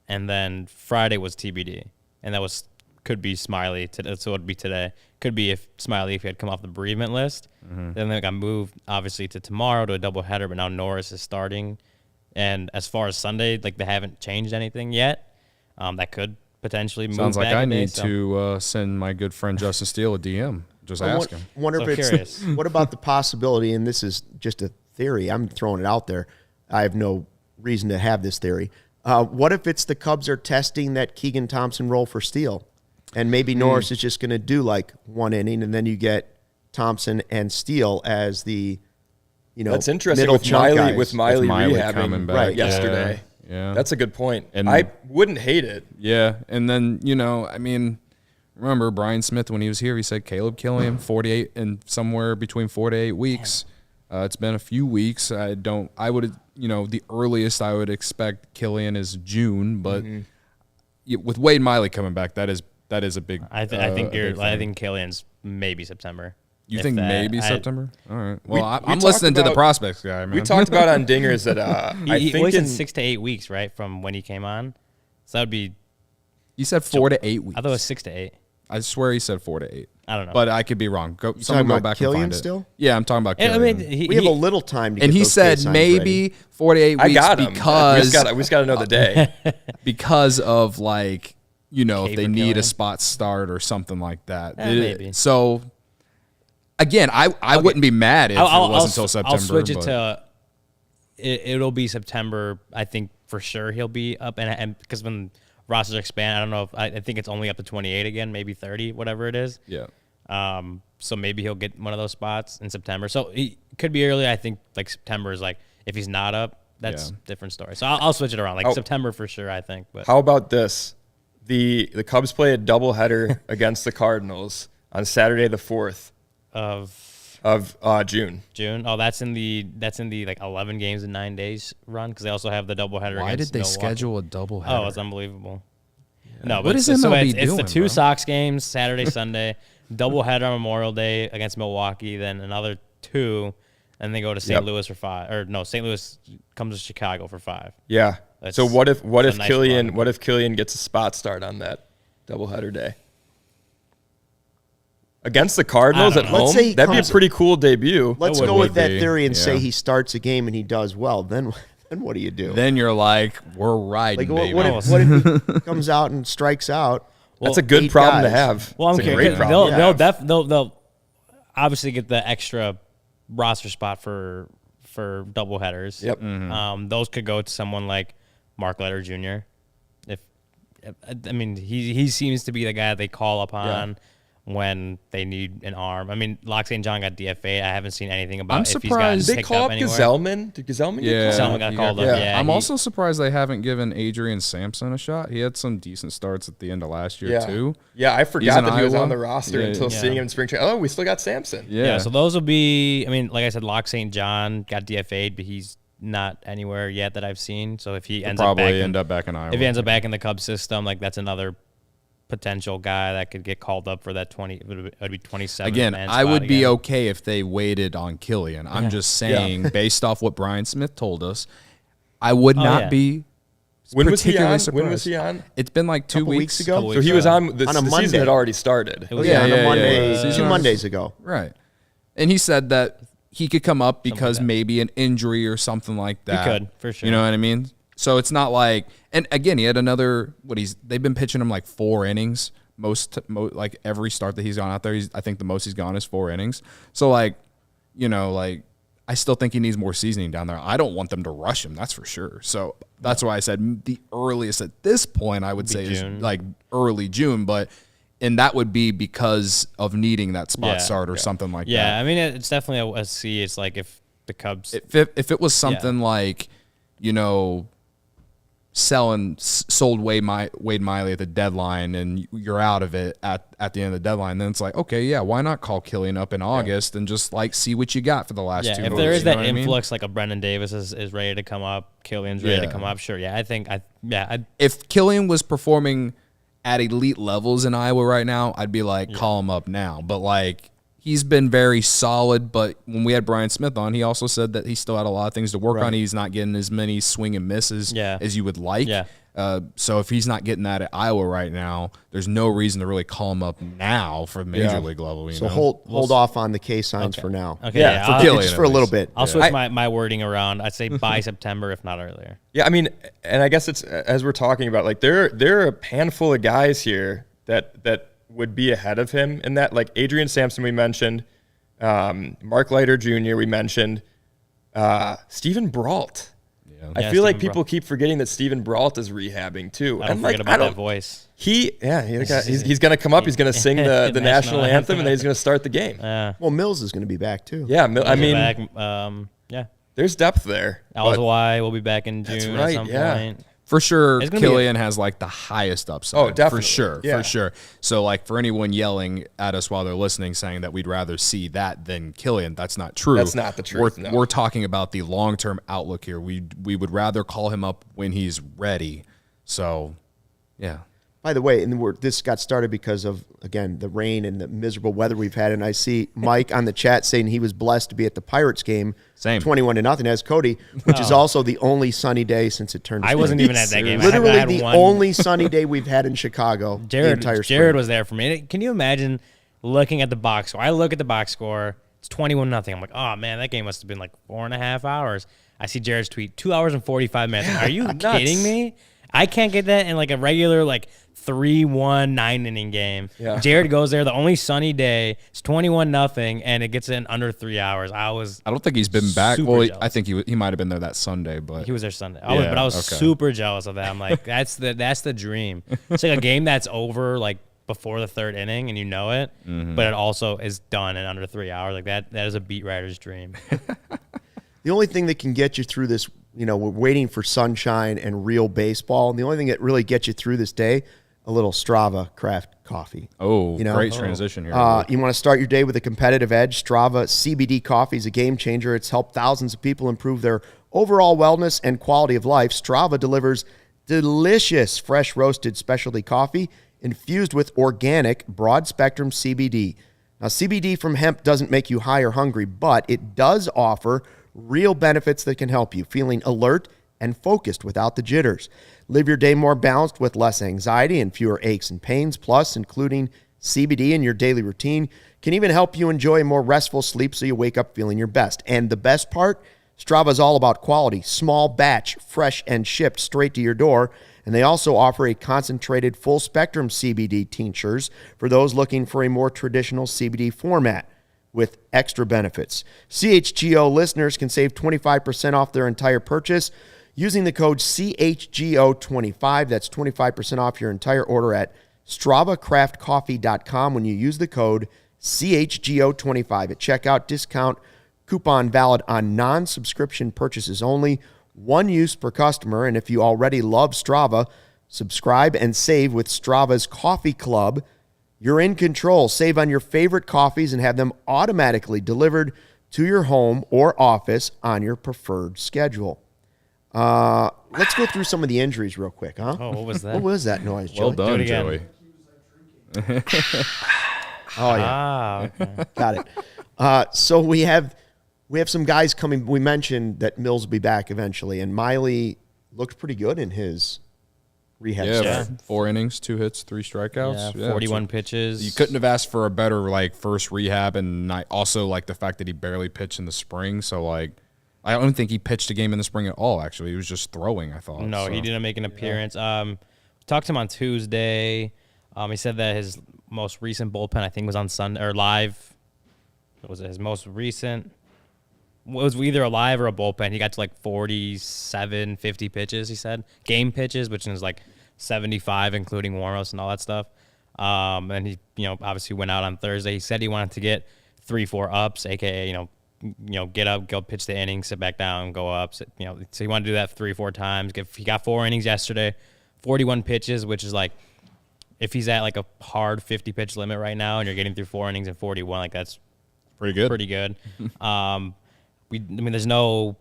And then Friday was TBD. And that could be Smiley. So it would be today. Could be if he had come off the bereavement list. Mm-hmm. Then they got moved, obviously, to tomorrow to a doubleheader, but now Norris is starting. And as far as Sunday, like, they haven't changed anything yet. That could potentially move Sounds like back I a day, need to send my good friend Justin Steele a DM. Just ask him. Wonder if it's curious. What about the possibility, and this is just a theory, I'm throwing it out there. I have no reason to have this theory. What if it's the Cubs are testing that Keegan Thompson role for Steele? And maybe Norris is just going to do like 1 inning, and then you get Thompson and Steele as the, that's interesting middle with chunk guys. With Miley coming rehabbing back yesterday. Yeah. That's a good point. And I wouldn't hate it. Yeah, and then, remember Brian Smith when he was here, he said Caleb Killian 48 and somewhere between 4 to 8 weeks. It's been a few weeks. The earliest I would expect Killian is June, but with Wade Miley coming back, that is a big. I think Killian's maybe September. You think maybe September? All right. Well, I'm listening to the prospects guy, man. We talked about on Dingers that he said 6 to 8 weeks, right, from when he came on. So that would be. You said 4 to 8 weeks. I thought it was 6 to 8. I swear he said 4 to 8. I don't know, but I could be wrong. Someone go back Killian and find still? it. Yeah, I'm talking about Killian. I mean, we have a little time to get and he those said K-signs maybe ready. 4 to 8 weeks I got him. because we just got to know the day. Because of if they need Killian. a spot start or something like that. Maybe. So again, I wouldn't be mad if it wasn't until September. I'll switch it to it'll be September. I think for sure he'll be up, and because when rosters expand, I don't know if I think it's only up to 28 again, maybe 30, whatever it is. Yeah. So maybe he'll get one of those spots in September. So he could be early. I think like September is like if he's not up, that's a different story. So I'll switch it around. Like September for sure, I think. But how about this? The Cubs play a doubleheader against the Cardinals on Saturday the 4th of June. Oh, that's in the like 11 games in 9 days run because they also have the doubleheader. Why did they Milwaukee. schedule a doubleheader? Oh, it's unbelievable. Yeah. No, what but is it's doing, the 2 bro? Sox games Saturday, Sunday, doubleheader on Memorial Day against Milwaukee, then another 2, and they go to St. Louis for 5. Or no, St. Louis comes to Chicago for 5. Yeah. That's so what if nice Killian gets a spot start on that doubleheader day? Against the Cardinals at home? That'd be a pretty cool debut. Let's go with that theory and say he starts a game and he does well. Then what do you do? Then you're like, we're riding, baby. What if he comes out and strikes out? That's a good 8 problem to guys. have. Well, I'm It's a curious. great problem to have. They'll obviously get the extra roster spot for doubleheaders. Yep. Those could go to someone like Mark Leiter Jr. I mean, he seems to be the guy they call upon when they need an arm. I mean, Locke St. John got DFA'd. I haven't seen anything about I'm if he's gotten surprised. Did they picked call up up anywhere. Gazelman? Did Gazelman get called? Gazelman got called up. Yeah. Yeah, I'm also surprised they haven't given Adrian Sampson a shot. He had some decent starts at the end of last year, too. Yeah, I forgot in that he was Iowa. on the roster Yeah, until yeah. seeing him in spring training. Oh, we still got Sampson. Yeah, so those will be, I mean, like I said, Locke St. John got DFA'd, but he's not anywhere yet that I've seen. So if he ends up back end up back in Iowa. if he ends up back in the Cubs system, like that's another potential guy that could get called up for that 20. It would be 27. Again, man I spot would be again. okay if they waited on Killian. I'm just saying, based off what Brian Smith told us, I would not be When was he particularly on? surprised. When was he on? It's been like 2 Couple weeks weeks ago? Couple So he weeks was ago. on. The On a season Monday. had already started. It was Yeah, on yeah, a Monday, yeah. 2 Mondays ago. Right. And he said that he could come up because that. maybe an injury or something like that. could, for sure. You know what I mean? So it's not like, and again, he had another, they've been pitching him like 4 innings. Like every start that he's gone out there, I think the most he's gone is 4 innings. So like, I still think he needs more seasoning down there. I don't want them to rush him, that's for sure. So that's why I said the earliest at this point I would say June. is like early June, and that would be because of needing that spot start or something like that. Yeah, I mean, it's definitely a C. It's like if the Cubs. If it was something like, sold Wade Miley at the deadline and you're out of it at the end of the deadline, then it's like, okay, yeah, why not call Killian up in August and just like see what you got for the last 2 if months? there is you know that what I mean? influx, like a Brendan Davis is ready to come up, Killian's ready to come up. Sure, yeah, I think If Killian was performing at elite levels in Iowa right now, I'd be like, call him up now. But like, he's been very solid. But when we had Brian Smith on, he also said that he still had a lot of things to work on. He's not getting as many swing and misses as you would like. Yeah. So if he's not getting that at Iowa right now, there's no reason to really call him up now for major league level. So hold off on the K signs for now. Okay, Yeah, for I'll, Killian, Just at for a little least. bit. I'll switch my wording around. I'd say by September, if not earlier. Yeah, I mean, and I guess it's as we're talking about, like there are a handful of guys here that would be ahead of him in that, like Adrian Sampson we mentioned, Mark Leiter Jr. we mentioned, Stephen Brault. I feel like people keep forgetting that Stephen Brault is rehabbing too. I don't forget about that voice. He's going to come up. He's going to sing the national anthem, and then he's going to start the game. Well, Mills is going to be back too. Yeah, I mean, back, there's depth there. Alzawai will be back in June at some point. For sure, It's gonna be Killian has like the highest upside. Oh, definitely. For sure. So like for anyone yelling at us while they're listening, saying that we'd rather see that than Killian, that's not true. That's not the truth, no. We're talking about the long-term outlook here. We would rather call him up when he's ready. So, yeah. By the way, this got started because of, again, the rain and the miserable weather we've had. And I see Mike on the chat saying he was blessed to be at the Pirates game. Same. 21-0 as Cody, which is also the only sunny day since it turned to I wasn't even at that game. Literally I had the one. only sunny day we've had in Chicago the entire spring. Jared was there for me. Can you imagine looking at the box score? I look at the box score. It's 21-0. I'm like, oh, man, that game must have been like 4.5 hours. I see Jared's tweet, 2 hours and 45 minutes. Are you kidding me? I can't get that in like a regular like 3-1 9-inning game. Yeah. Jared goes there the only sunny day. It's 21-0 and it gets in under 3 hours. I don't think he's been back. super Well, jealous. I think he might have been there that Sunday, but He was there Sunday. Yeah, But I was okay. super jealous of that. I'm like, that's the dream. It's like a game that's over like before the 3rd inning and you know it, but it also is done in under 3 hours. Like that is a beat writer's dream. The only thing that can get you through this, we're waiting for sunshine and real baseball. And the only thing that really gets you through this day, a little Strava craft coffee. great transition here. You want to start your day with a competitive edge. Strava CBD Coffee is a game changer. It's helped thousands of people improve their overall wellness and quality of life. Strava delivers delicious, fresh roasted specialty coffee infused with organic, broad-spectrum CBD. Now, CBD from hemp doesn't make you high or hungry, but it does offer real benefits that can help you, feeling alert and focused without the jitters. Live your day more balanced with less anxiety and fewer aches and pains. Plus, including CBD in your daily routine can even help you enjoy a more restful sleep so you wake up feeling your best. And the best part, Strava is all about quality, small batch, fresh and shipped straight to your door. And they also offer a concentrated full-spectrum CBD tinctures for those looking for a more traditional CBD format with extra benefits. CHGO listeners can save 25% off their entire purchase using the code CHGO25. That's 25% off your entire order at StravaCraftCoffee.com when you use the code CHGO25 at checkout. Discount coupon valid on non-subscription purchases only. One use per customer. And if you already love Strava, subscribe and save with Strava's Coffee Club. You're in control. Save on your favorite coffees and have them automatically delivered to your home or office on your preferred schedule. Let's go through some of the injuries real quick, huh? Oh, what was that? What was that noise, Joey? Well done, again. Joey. Oh, yeah. Ah, okay. Got it. So we have some guys coming. We mentioned that Mills will be back eventually, and Miley looked pretty good in his rehab start. 4 innings, 2 hits, 3 strikeouts. Yeah, 41 pitches. You couldn't have asked for a better first rehab, and also the fact that he barely pitched in the spring. So I don't think he pitched a game in the spring at all. Actually, he was just throwing, I thought. No, he didn't make an appearance. Talked to him on Tuesday. He said that his most recent bullpen, I think, was on Sunday or live. What was it? His most recent was either a live or a bullpen. He got to 47, 50 pitches, he said. Game pitches, which is 75, including warm-ups and all that stuff. And he, obviously went out on Thursday. He said he wanted to get 3-4 ups, aka, get up, go pitch the inning, sit back down, go up. So he wanted to do that 3-4 times. He got 4 innings yesterday, 41 pitches, which is if he's at a hard 50 pitch limit right now and you're getting through 4 innings and 41, that's pretty good. Pretty good. There's no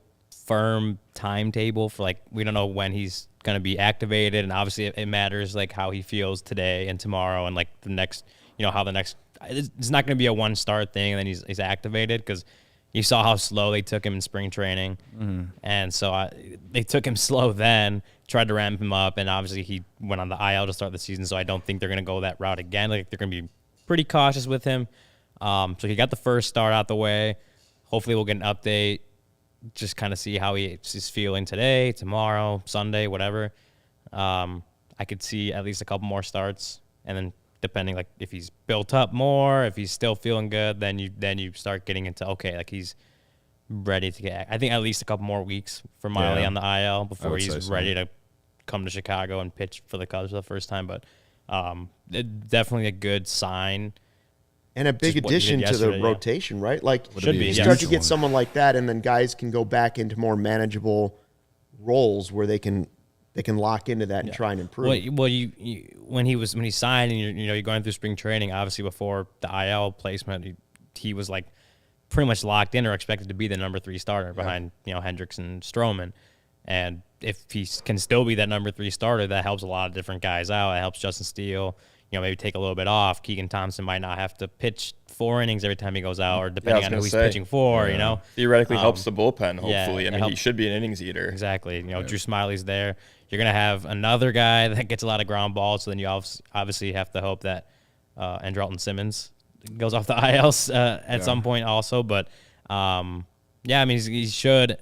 firm timetable for we don't know when he's going to be activated, and obviously it matters how he feels today and tomorrow and the next, how the next. It's not going to be a 1-start thing and then he's activated, because you saw how slow they took him in spring training, and so they took him slow then, tried to ramp him up, and obviously he went on the IL to start the season. So I don't think they're going to go that route again. They're going to be pretty cautious with him. So he got the first start out the way. Hopefully we'll get an update, just kind of see how he's feeling today, tomorrow, Sunday, whatever. I could see at least a couple more starts, and then depending if he's built up more, if he's still feeling good, then you start getting into he's ready to get. I think at least a couple more weeks for Miley on the IL before he's ready to come to Chicago and pitch for the Cubs for the first time. But definitely a good sign. And a big addition to the rotation, right? Should be. You start to get someone like that, and then guys can go back into more manageable roles where they can lock into that and try and improve. Well, when he signed, and you're going through spring training, obviously before the IL placement, he was pretty much locked in or expected to be the number 3 starter behind Hendricks and Stroman. And if he can still be that number 3 starter, that helps a lot of different guys out. It helps Justin Steele. Maybe take a little bit off. Keegan Thompson might not have to pitch 4 innings every time he goes out, or depending on who he's pitching for, Theoretically helps the bullpen, hopefully. He should be an innings eater. Exactly. Drew Smiley's there. You're going to have another guy that gets a lot of ground balls, so then you obviously have to hope that Andrelton Simmons goes off the ILs at some point also. But, he should.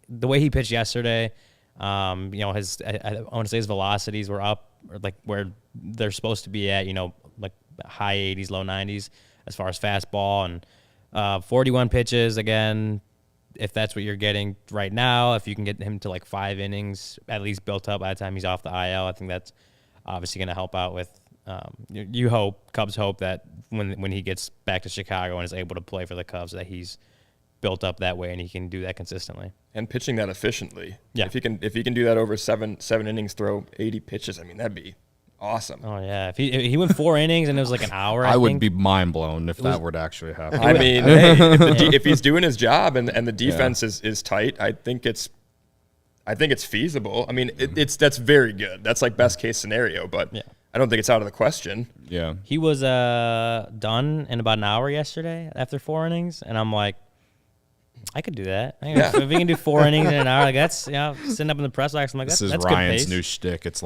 The way he pitched yesterday, I want to say his velocities were up, or where they're supposed to be at, high 80s, low 90s as far as fastball, and 41 pitches again. If that's what you're getting right now, if you can get him to 5 innings at least built up by the time he's off the IL, I think that's obviously going to help out with. Cubs hope that when he gets back to Chicago and is able to play for the Cubs, that he's built up that way and he can do that consistently and pitching that efficiently. Yeah, if he can do that over seven innings, throw 80 pitches, that'd be awesome. Oh yeah, if he went 4 innings and it was an hour, I would be mind blown if that were to actually happen. If he's doing his job and the defense is tight, I think it's feasible. That's very good. That's best case scenario, but I don't think it's out of the question. Yeah, he was done in about an hour yesterday after 4 innings, and I'm like, I could do that. If we can do 4 innings in an hour, that's sitting up in the press box. I'm like, that's Ryan's good pace. new shtick. It's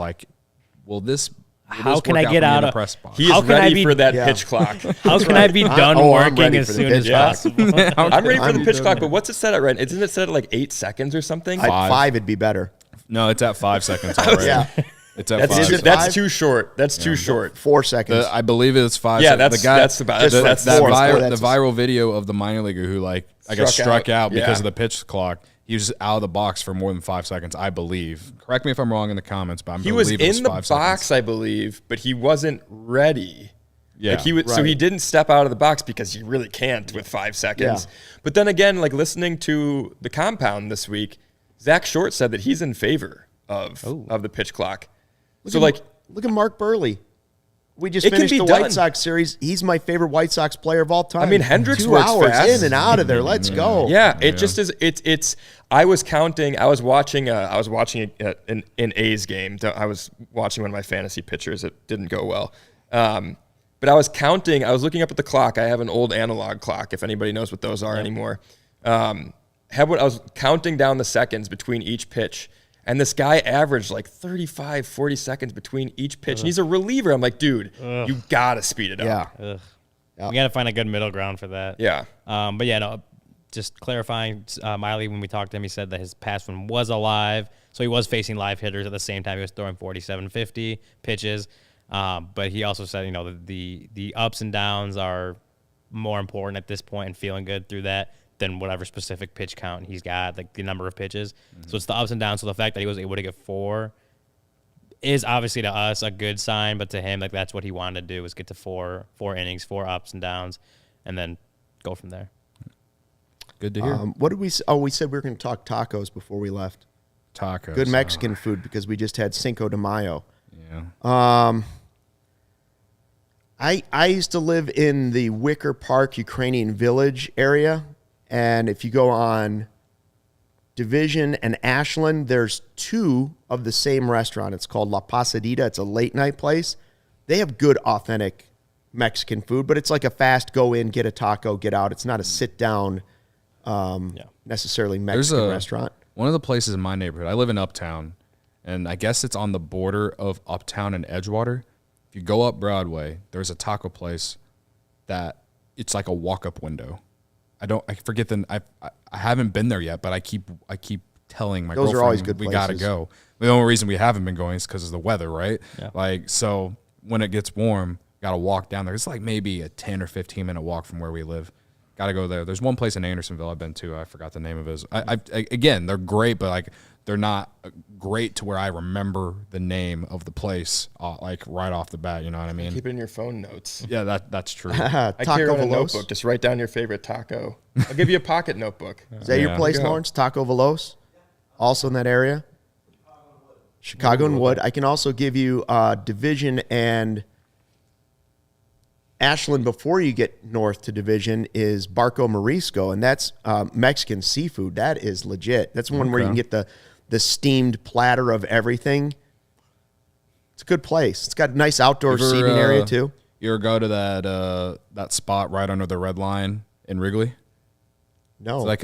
will this? How can I get out of press box? He is ready for that pitch clock. How can I be done working as soon as possible? I'm ready for the pitch clock, but what's it set at right? Isn't it set at 8 seconds or something? At 5 it'd be better. No, it's at 5 seconds already. It's at That's 5. that's too short. That's too short. 4 seconds. I believe it's 5. Yeah, So that's the guy, that's about just that's that four. the viral video of the minor leaguer who I guess struck out because Yeah. of the pitch clock. He was out of the box for more than 5 seconds, I believe. Correct me if I'm wrong in the comments, but He was believe it in the 5 box, seconds. I believe, but he wasn't ready. Yeah, Like he was, so he right. didn't step out of the box because you really can't with 5 seconds. Yeah. But then again, like listening to the compound this week, Zach Short said that he's in favor of the pitch clock. Look at Mark Burley. We just It can finished be the done. White Sox series. He's my favorite White Sox player of all time. I mean, Hendricks 2 works hours fast. in and out of there. Let's go. Yeah, it just is. It's. I was counting. I was watching an A's game. I was watching one of my fantasy pitchers. It didn't go well. But I was counting. I was looking up at the clock. I have an old analog clock. If anybody knows what those are anymore. I was counting down the seconds between each pitch. And this guy averaged like 35, 40 seconds between each pitch. And he's a reliever. I'm like, dude, you got to speed it up. Yeah. We got to find a good middle ground for that. Yeah. But yeah, no, just clarifying, Miley, when we talked to him, he said that his past one was alive. So he was facing live hitters at the same time. He was throwing 47, 50 pitches. But he also said, the ups and downs are more important at this point and feeling good through that than whatever specific pitch count he's got, like the number of pitches. Mm-hmm. So it's the ups and downs. So the fact that he was able to get 4 is obviously to us a good sign, but to him, like that's what he wanted to do, was get to four innings, 4 ups and downs, and then go from there. Good to hear. What did we? Oh, we said we were going to talk tacos before we left. Tacos. Good Mexican food because we just had Cinco de Mayo. Yeah. I used to live in the Wicker Park Ukrainian Village area, and if you go on Division and Ashland, there's 2 of the same restaurant. It's called La Pasadita. It's a late night place. They have good, authentic Mexican food, but it's like a fast go in, get a taco, get out. It's not a sit down, necessarily Mexican restaurant. One of the places in my neighborhood, I live in Uptown, and I guess it's on the border of Uptown and Edgewater. If you go up Broadway, there's a taco place that it's like a walk-up window. I forget I haven't been there yet, but I keep telling my girlfriend are always good we gotta places. go. The only reason we haven't been going is because of the weather, right? Yeah. Like, so when it gets warm, gotta walk down there. It's like maybe a 10 or 15 minute walk from where we live. Gotta go there. There's one place in Andersonville I've been to. I forgot the name of it. Again, they're great, but like they're not great to where I remember the name of the place like right off the bat. You know what I mean? Keep it in your phone notes. Yeah, that's true. I carry Taco on a Veloz. notebook. Just write down your favorite taco. I'll give you a pocket notebook. Is that your Yeah. place, Go. Lawrence? Taco Veloz? Also in that area? Chicago and Wood. I can also give you Division and Ashland before you get north to Division is Barco Marisco, and that's Mexican seafood. That is legit. That's one where you can get the steamed platter of everything. It's a good place. It's got a nice outdoor seating area too. You ever go to that spot right under the red line in Wrigley? No. It's like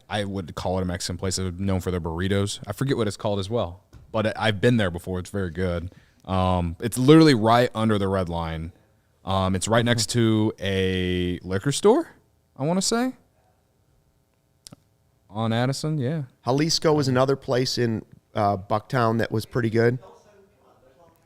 I would call it a Mexican place. It's known for their burritos. I forget what it's called as well, but I've been there before. It's very good. It's literally right under the red line. It's right next to a liquor store, I want to say. On Addison, yeah. Jalisco was another place in Bucktown that was pretty good.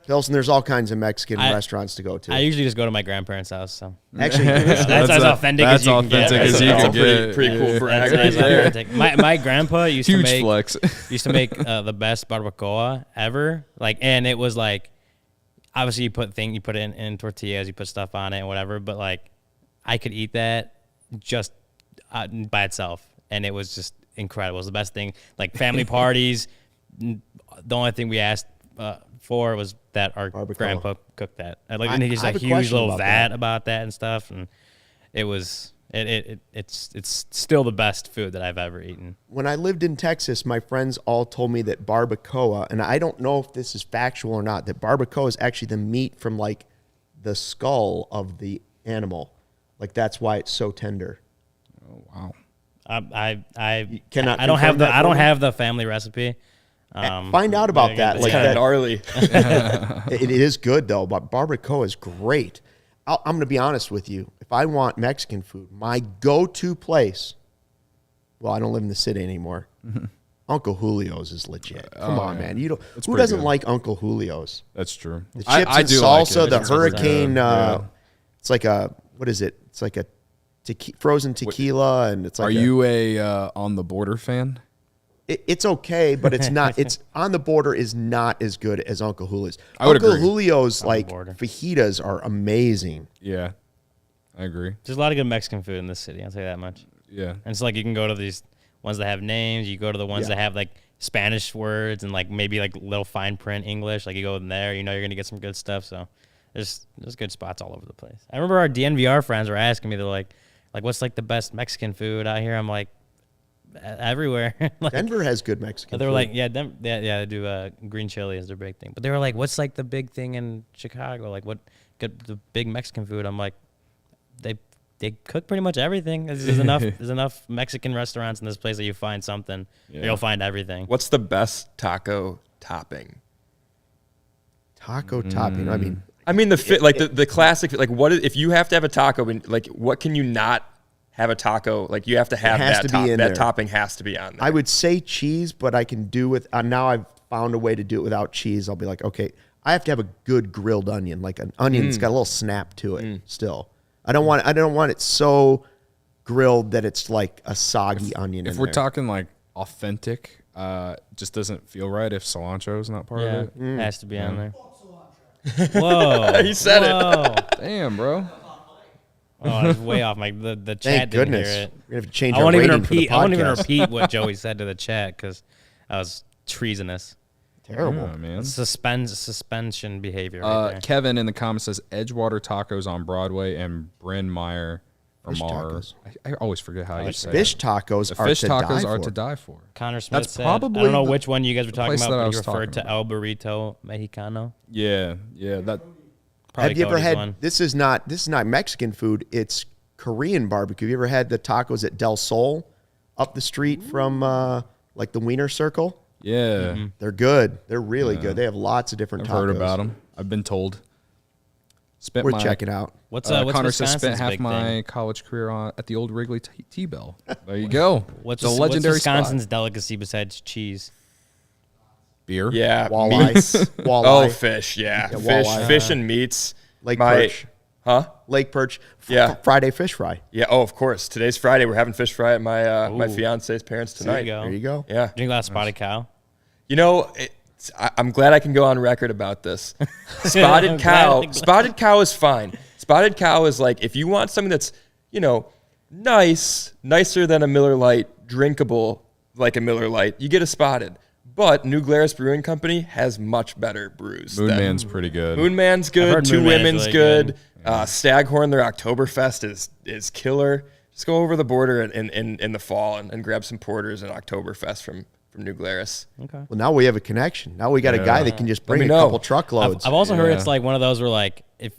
Pilsen, there's all kinds of Mexican restaurants to go to. I usually just go to my grandparents' house. So Actually, that's as authentic as you can get. as you can get. Pretty cool for That's aggregate there. authentic. My grandpa used Huge to make flex. the best barbacoa ever. Like, and it was like, obviously you put it in tortillas, you put stuff on it and whatever. But like, I could eat that just by itself, and it was just incredible. It was the best thing. Like family parties, the only thing we asked for was that our Barbacoa. grandpa cooked that. Like, I he's a have a huge question little about vat that. about that and stuff, and it was. It's still the best food that I've ever eaten. when I lived in Texas, my friends all told me that barbacoa, and I don't know if this is factual or not, that barbacoa is actually the meat from like the skull of the animal. Like that's why it's so tender. Oh, wow. You cannot I don't have confirm the that I for don't me? have the family recipe. Find out about that. It's Like kind of that, gnarly. it is good though, but barbacoa is great. I'm going to be honest with you. If I want Mexican food, my go-to place, well, I don't live in the city anymore, Uncle Julio's is legit. Come on, man. You don't. It's Who pretty doesn't good. like Uncle Julio's? That's true. The chips and do salsa, like it. the It's hurricane. Yeah. It's like a what is it? It's like a frozen tequila, and it's like. Are you a on the border fan? It's okay, but it's not. It's on the border is not as good as Uncle Julio's. I would Uncle agree. Julio's On the border. fajitas are amazing. Yeah, I agree. There's a lot of good Mexican food in this city. I'll tell you that much. Yeah, And it's like you can go to these ones that have names. You go to the ones Yeah. that have like Spanish words and like maybe like little fine print English. Like you go in there, you know you're gonna get some good stuff. So there's good spots all over the place. I remember our DNVR friends were asking me, they're like what's like the best Mexican food out here? I'm like everywhere. Like, Denver has good Mexican. they were food. like, yeah, they do green chili is their big thing. But they were like, what's like the big thing in Chicago? Like what good the big Mexican food? I'm like, they cook pretty much everything. There's enough Mexican restaurants in this place that you find something. Yeah. You'll find everything. What's the best taco topping? taco topping. I mean, The classic, like if you have to have a taco, like what can you not have a taco? Like you have to have has that to be in there. topping has to be on there. I would say cheese, but I can do with now I've found a way to do it without cheese. I'll be like, okay, I have to have a good grilled onion, like an onion that's got a little snap to it still. I don't want it so grilled that it's like a soggy onion. if we're talking like authentic, just doesn't feel right if cilantro is not part Yeah, of it. has to be on there. Whoa, He said it. it. Damn, bro. Oh, I was way off. Like the chat Thank didn't goodness. hear it. We're gonna have to change I our won't even rating for the repeat. I won't even podcast. repeat what Joey said to the chat because that was treasonous. Terrible. Yeah, man. Suspension behavior. Right there. Kevin in the comments says Edgewater Tacos on Broadway and Bryn Meyer Fish tacos. I always forget how you say Fish it. tacos The are fish to tacos die are for. to die for. Connor Smith That's said, probably I don't know the- which one you guys were talking place about, that I but was you referred talking to El Burrito Mexicano. Yeah, that Probably Have you ever Cody's had? one. This is not Mexican food. It's Korean barbecue. Have you ever had the tacos at Del Sol, up the street from like the Wiener Circle? yeah. They're good. They're really good. They have lots of different I've tacos. heard about them. I've been told. Spent We're my, checking out. What's Connor says Wisconsin's spent half big my thing? college career at the old Wrigley T-Bell. There you go. What's the what's legendary Wisconsin's spot. delicacy besides cheese? Beer. Yeah, Walleye. meats. Walleye. Oh, fish. Yeah, Yeah, fish, walleye. fish and meats. Lake perch. Huh? Lake perch. Yeah. Friday fish fry. Yeah. Oh, of course. Today's Friday. We're having fish fry at my fiance's parents There you tonight. go. There you go. Yeah. Drink a lot of spotted cow. You know, I'm glad I can go on record about this. Spotted I'm cow. glad. Spotted cow is fine. Spotted cow is like if you want something that's nicer than a Miller Lite, drinkable like a Miller Lite, you get a spotted. But New Glarus Brewing Company has much better brews. Moon than- Man's pretty good. Moon Man's I've good. heard Two Moon Man's Women's really good. good. Staghorn, their Oktoberfest is killer. Just go over the border in the fall and grab some porters and Oktoberfest from New Glarus. Okay. Well, now we have a connection. Now we got a guy that can just bring me a know. couple truckloads. I've also heard Yeah. it's like one of those where if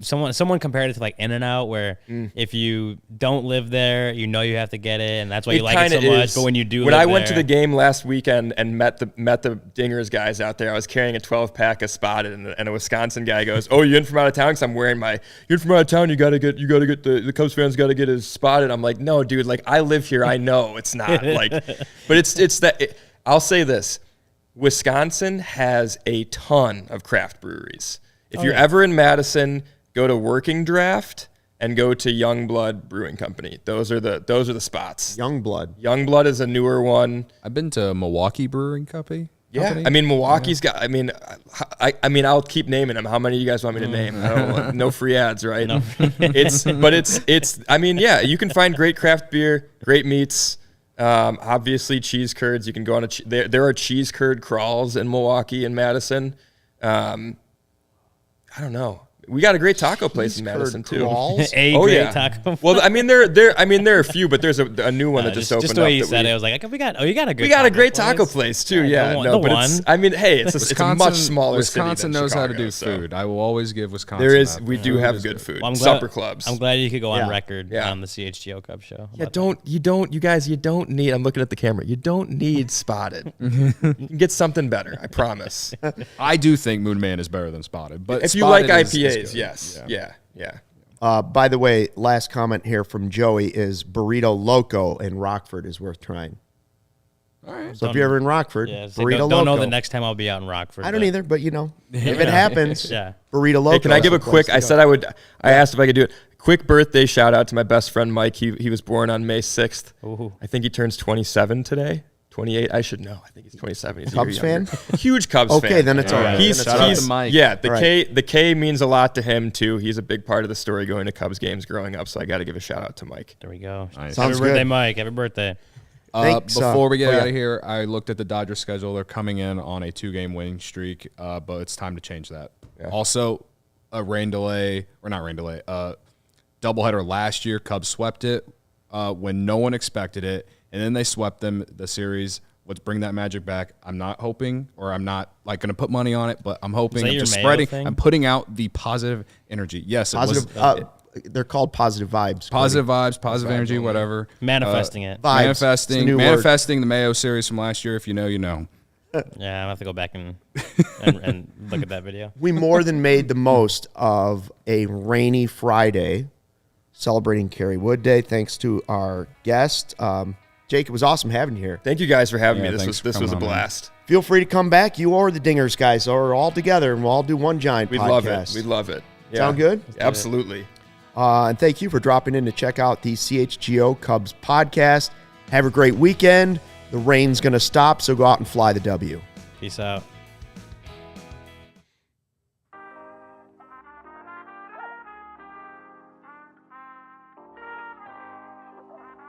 someone compared it to like In-N-Out where if you don't live there, you know you have to get it, and that's why you like it so kinda much. is. But when you do, when live I went to there- the game last weekend and met the Dingers guys out there, I was carrying a 12-pack of Spotted, and a Wisconsin guy goes, "Oh, you in from out of town?" Because I'm wearing my "You're from out of town. You gotta get the Cubs fans gotta get his Spotted." I'm like, "No, dude. Like I live here. I know it's not like, but it's that." I'll say this: Wisconsin has a ton of craft breweries. If you're ever in Madison, go to Working Draft and go to Youngblood Brewing Company. Those are the spots. Youngblood. Youngblood is a newer one. I've been to Milwaukee Brewing Company. I mean Milwaukee's got. I mean, I'll keep naming them. How many do you guys want me to name? I don't want, no free ads, right? No. It's. I mean, yeah, you can find great craft beer, great meats. Obviously, cheese curds. You can go on there are cheese curd crawls in Milwaukee and Madison. I don't know. We got a great taco place in Madison too. Crawls? a Oh great yeah. taco. Well, I mean there are a few, but there's a new one that just opened just the way up. you that said we- it, I was like, you got a good. We got a great place. taco place too. Yeah, the no, one- but the it's. one. I mean, hey, it's a much smaller Wisconsin city than knows how to Chicago, do so food. I will always give Wisconsin. There is. that. We do Food have is good food. Well, I'm glad- Supper clubs. I'm glad you could go on Yeah. record Yeah. on the CHGO Cubs show. Yeah, about you guys, you don't need. I'm looking at the camera. You don't need Spotted. You can get something better. I promise. I do think Moon Man is better than Spotted, but If you like Spotted is IPAs, good. yes, yeah. By the way, last comment here from Joey is Burrito Loco in Rockford is worth trying. All right. So if you're ever in Rockford, Yeah, Burrito don't know Loco. the next time I'll be out in Rockford. I don't but- either, but if it happens, Yeah. Burrito Loco. Hey, can I give a is the quick? place I to said go. I would. I asked if I could do it. Quick birthday shout out to my best friend Mike. He was born on May 6th. Ooh. I think he turns 27 today. 28. I should know. I think he's 27. He's a year Cubs younger. fan? Huge Cubs fan. Okay, then it's all right. He's, Shout out he's to Mike. yeah. The Right. K means a lot to him too. He's a big part of the story going to Cubs games growing up. So I got to give a shout out to Mike. There we go. Nice. Sounds Happy birthday, good. Mike. Happy birthday. Thanks, Before we get yeah. out of here, I looked at the Dodgers schedule. They're coming in on a 2-game winning streak, but it's time to change that. Yeah. Also, a rain delay, or not rain delay, doubleheader last year. Cubs swept it when no one expected it, and then they swept them the series. Let's bring that magic back. I'm not hoping, or I'm not like going to put money on it, but I'm hoping. that I'm your just Mayo spreading. thing? I'm putting out the positive energy. Yes, it Positive. was They're called positive vibes. positive vibes, positive energy, whatever. Manifesting it. Vibes. It's a new word. Manifesting the Mayo series from last year. If you know, you know. Yeah, I'm gonna have to go back and look at that video. We more than made the most of a rainy Friday, celebrating Kerry Wood Day. Thanks to our guest, Jake. It was awesome having you here. Thank you guys for having Yeah, me. thanks for This was a coming on, man. blast. Feel free to come back. You or the Dingers guys are all together, and we'll all do one giant We'd podcast. love it. We'd love it. Yeah. Sound good? Absolutely. And thank you for dropping in to check out the CHGO Cubs podcast. Have a great weekend. The rain's going to stop, so go out and fly the W. Peace out.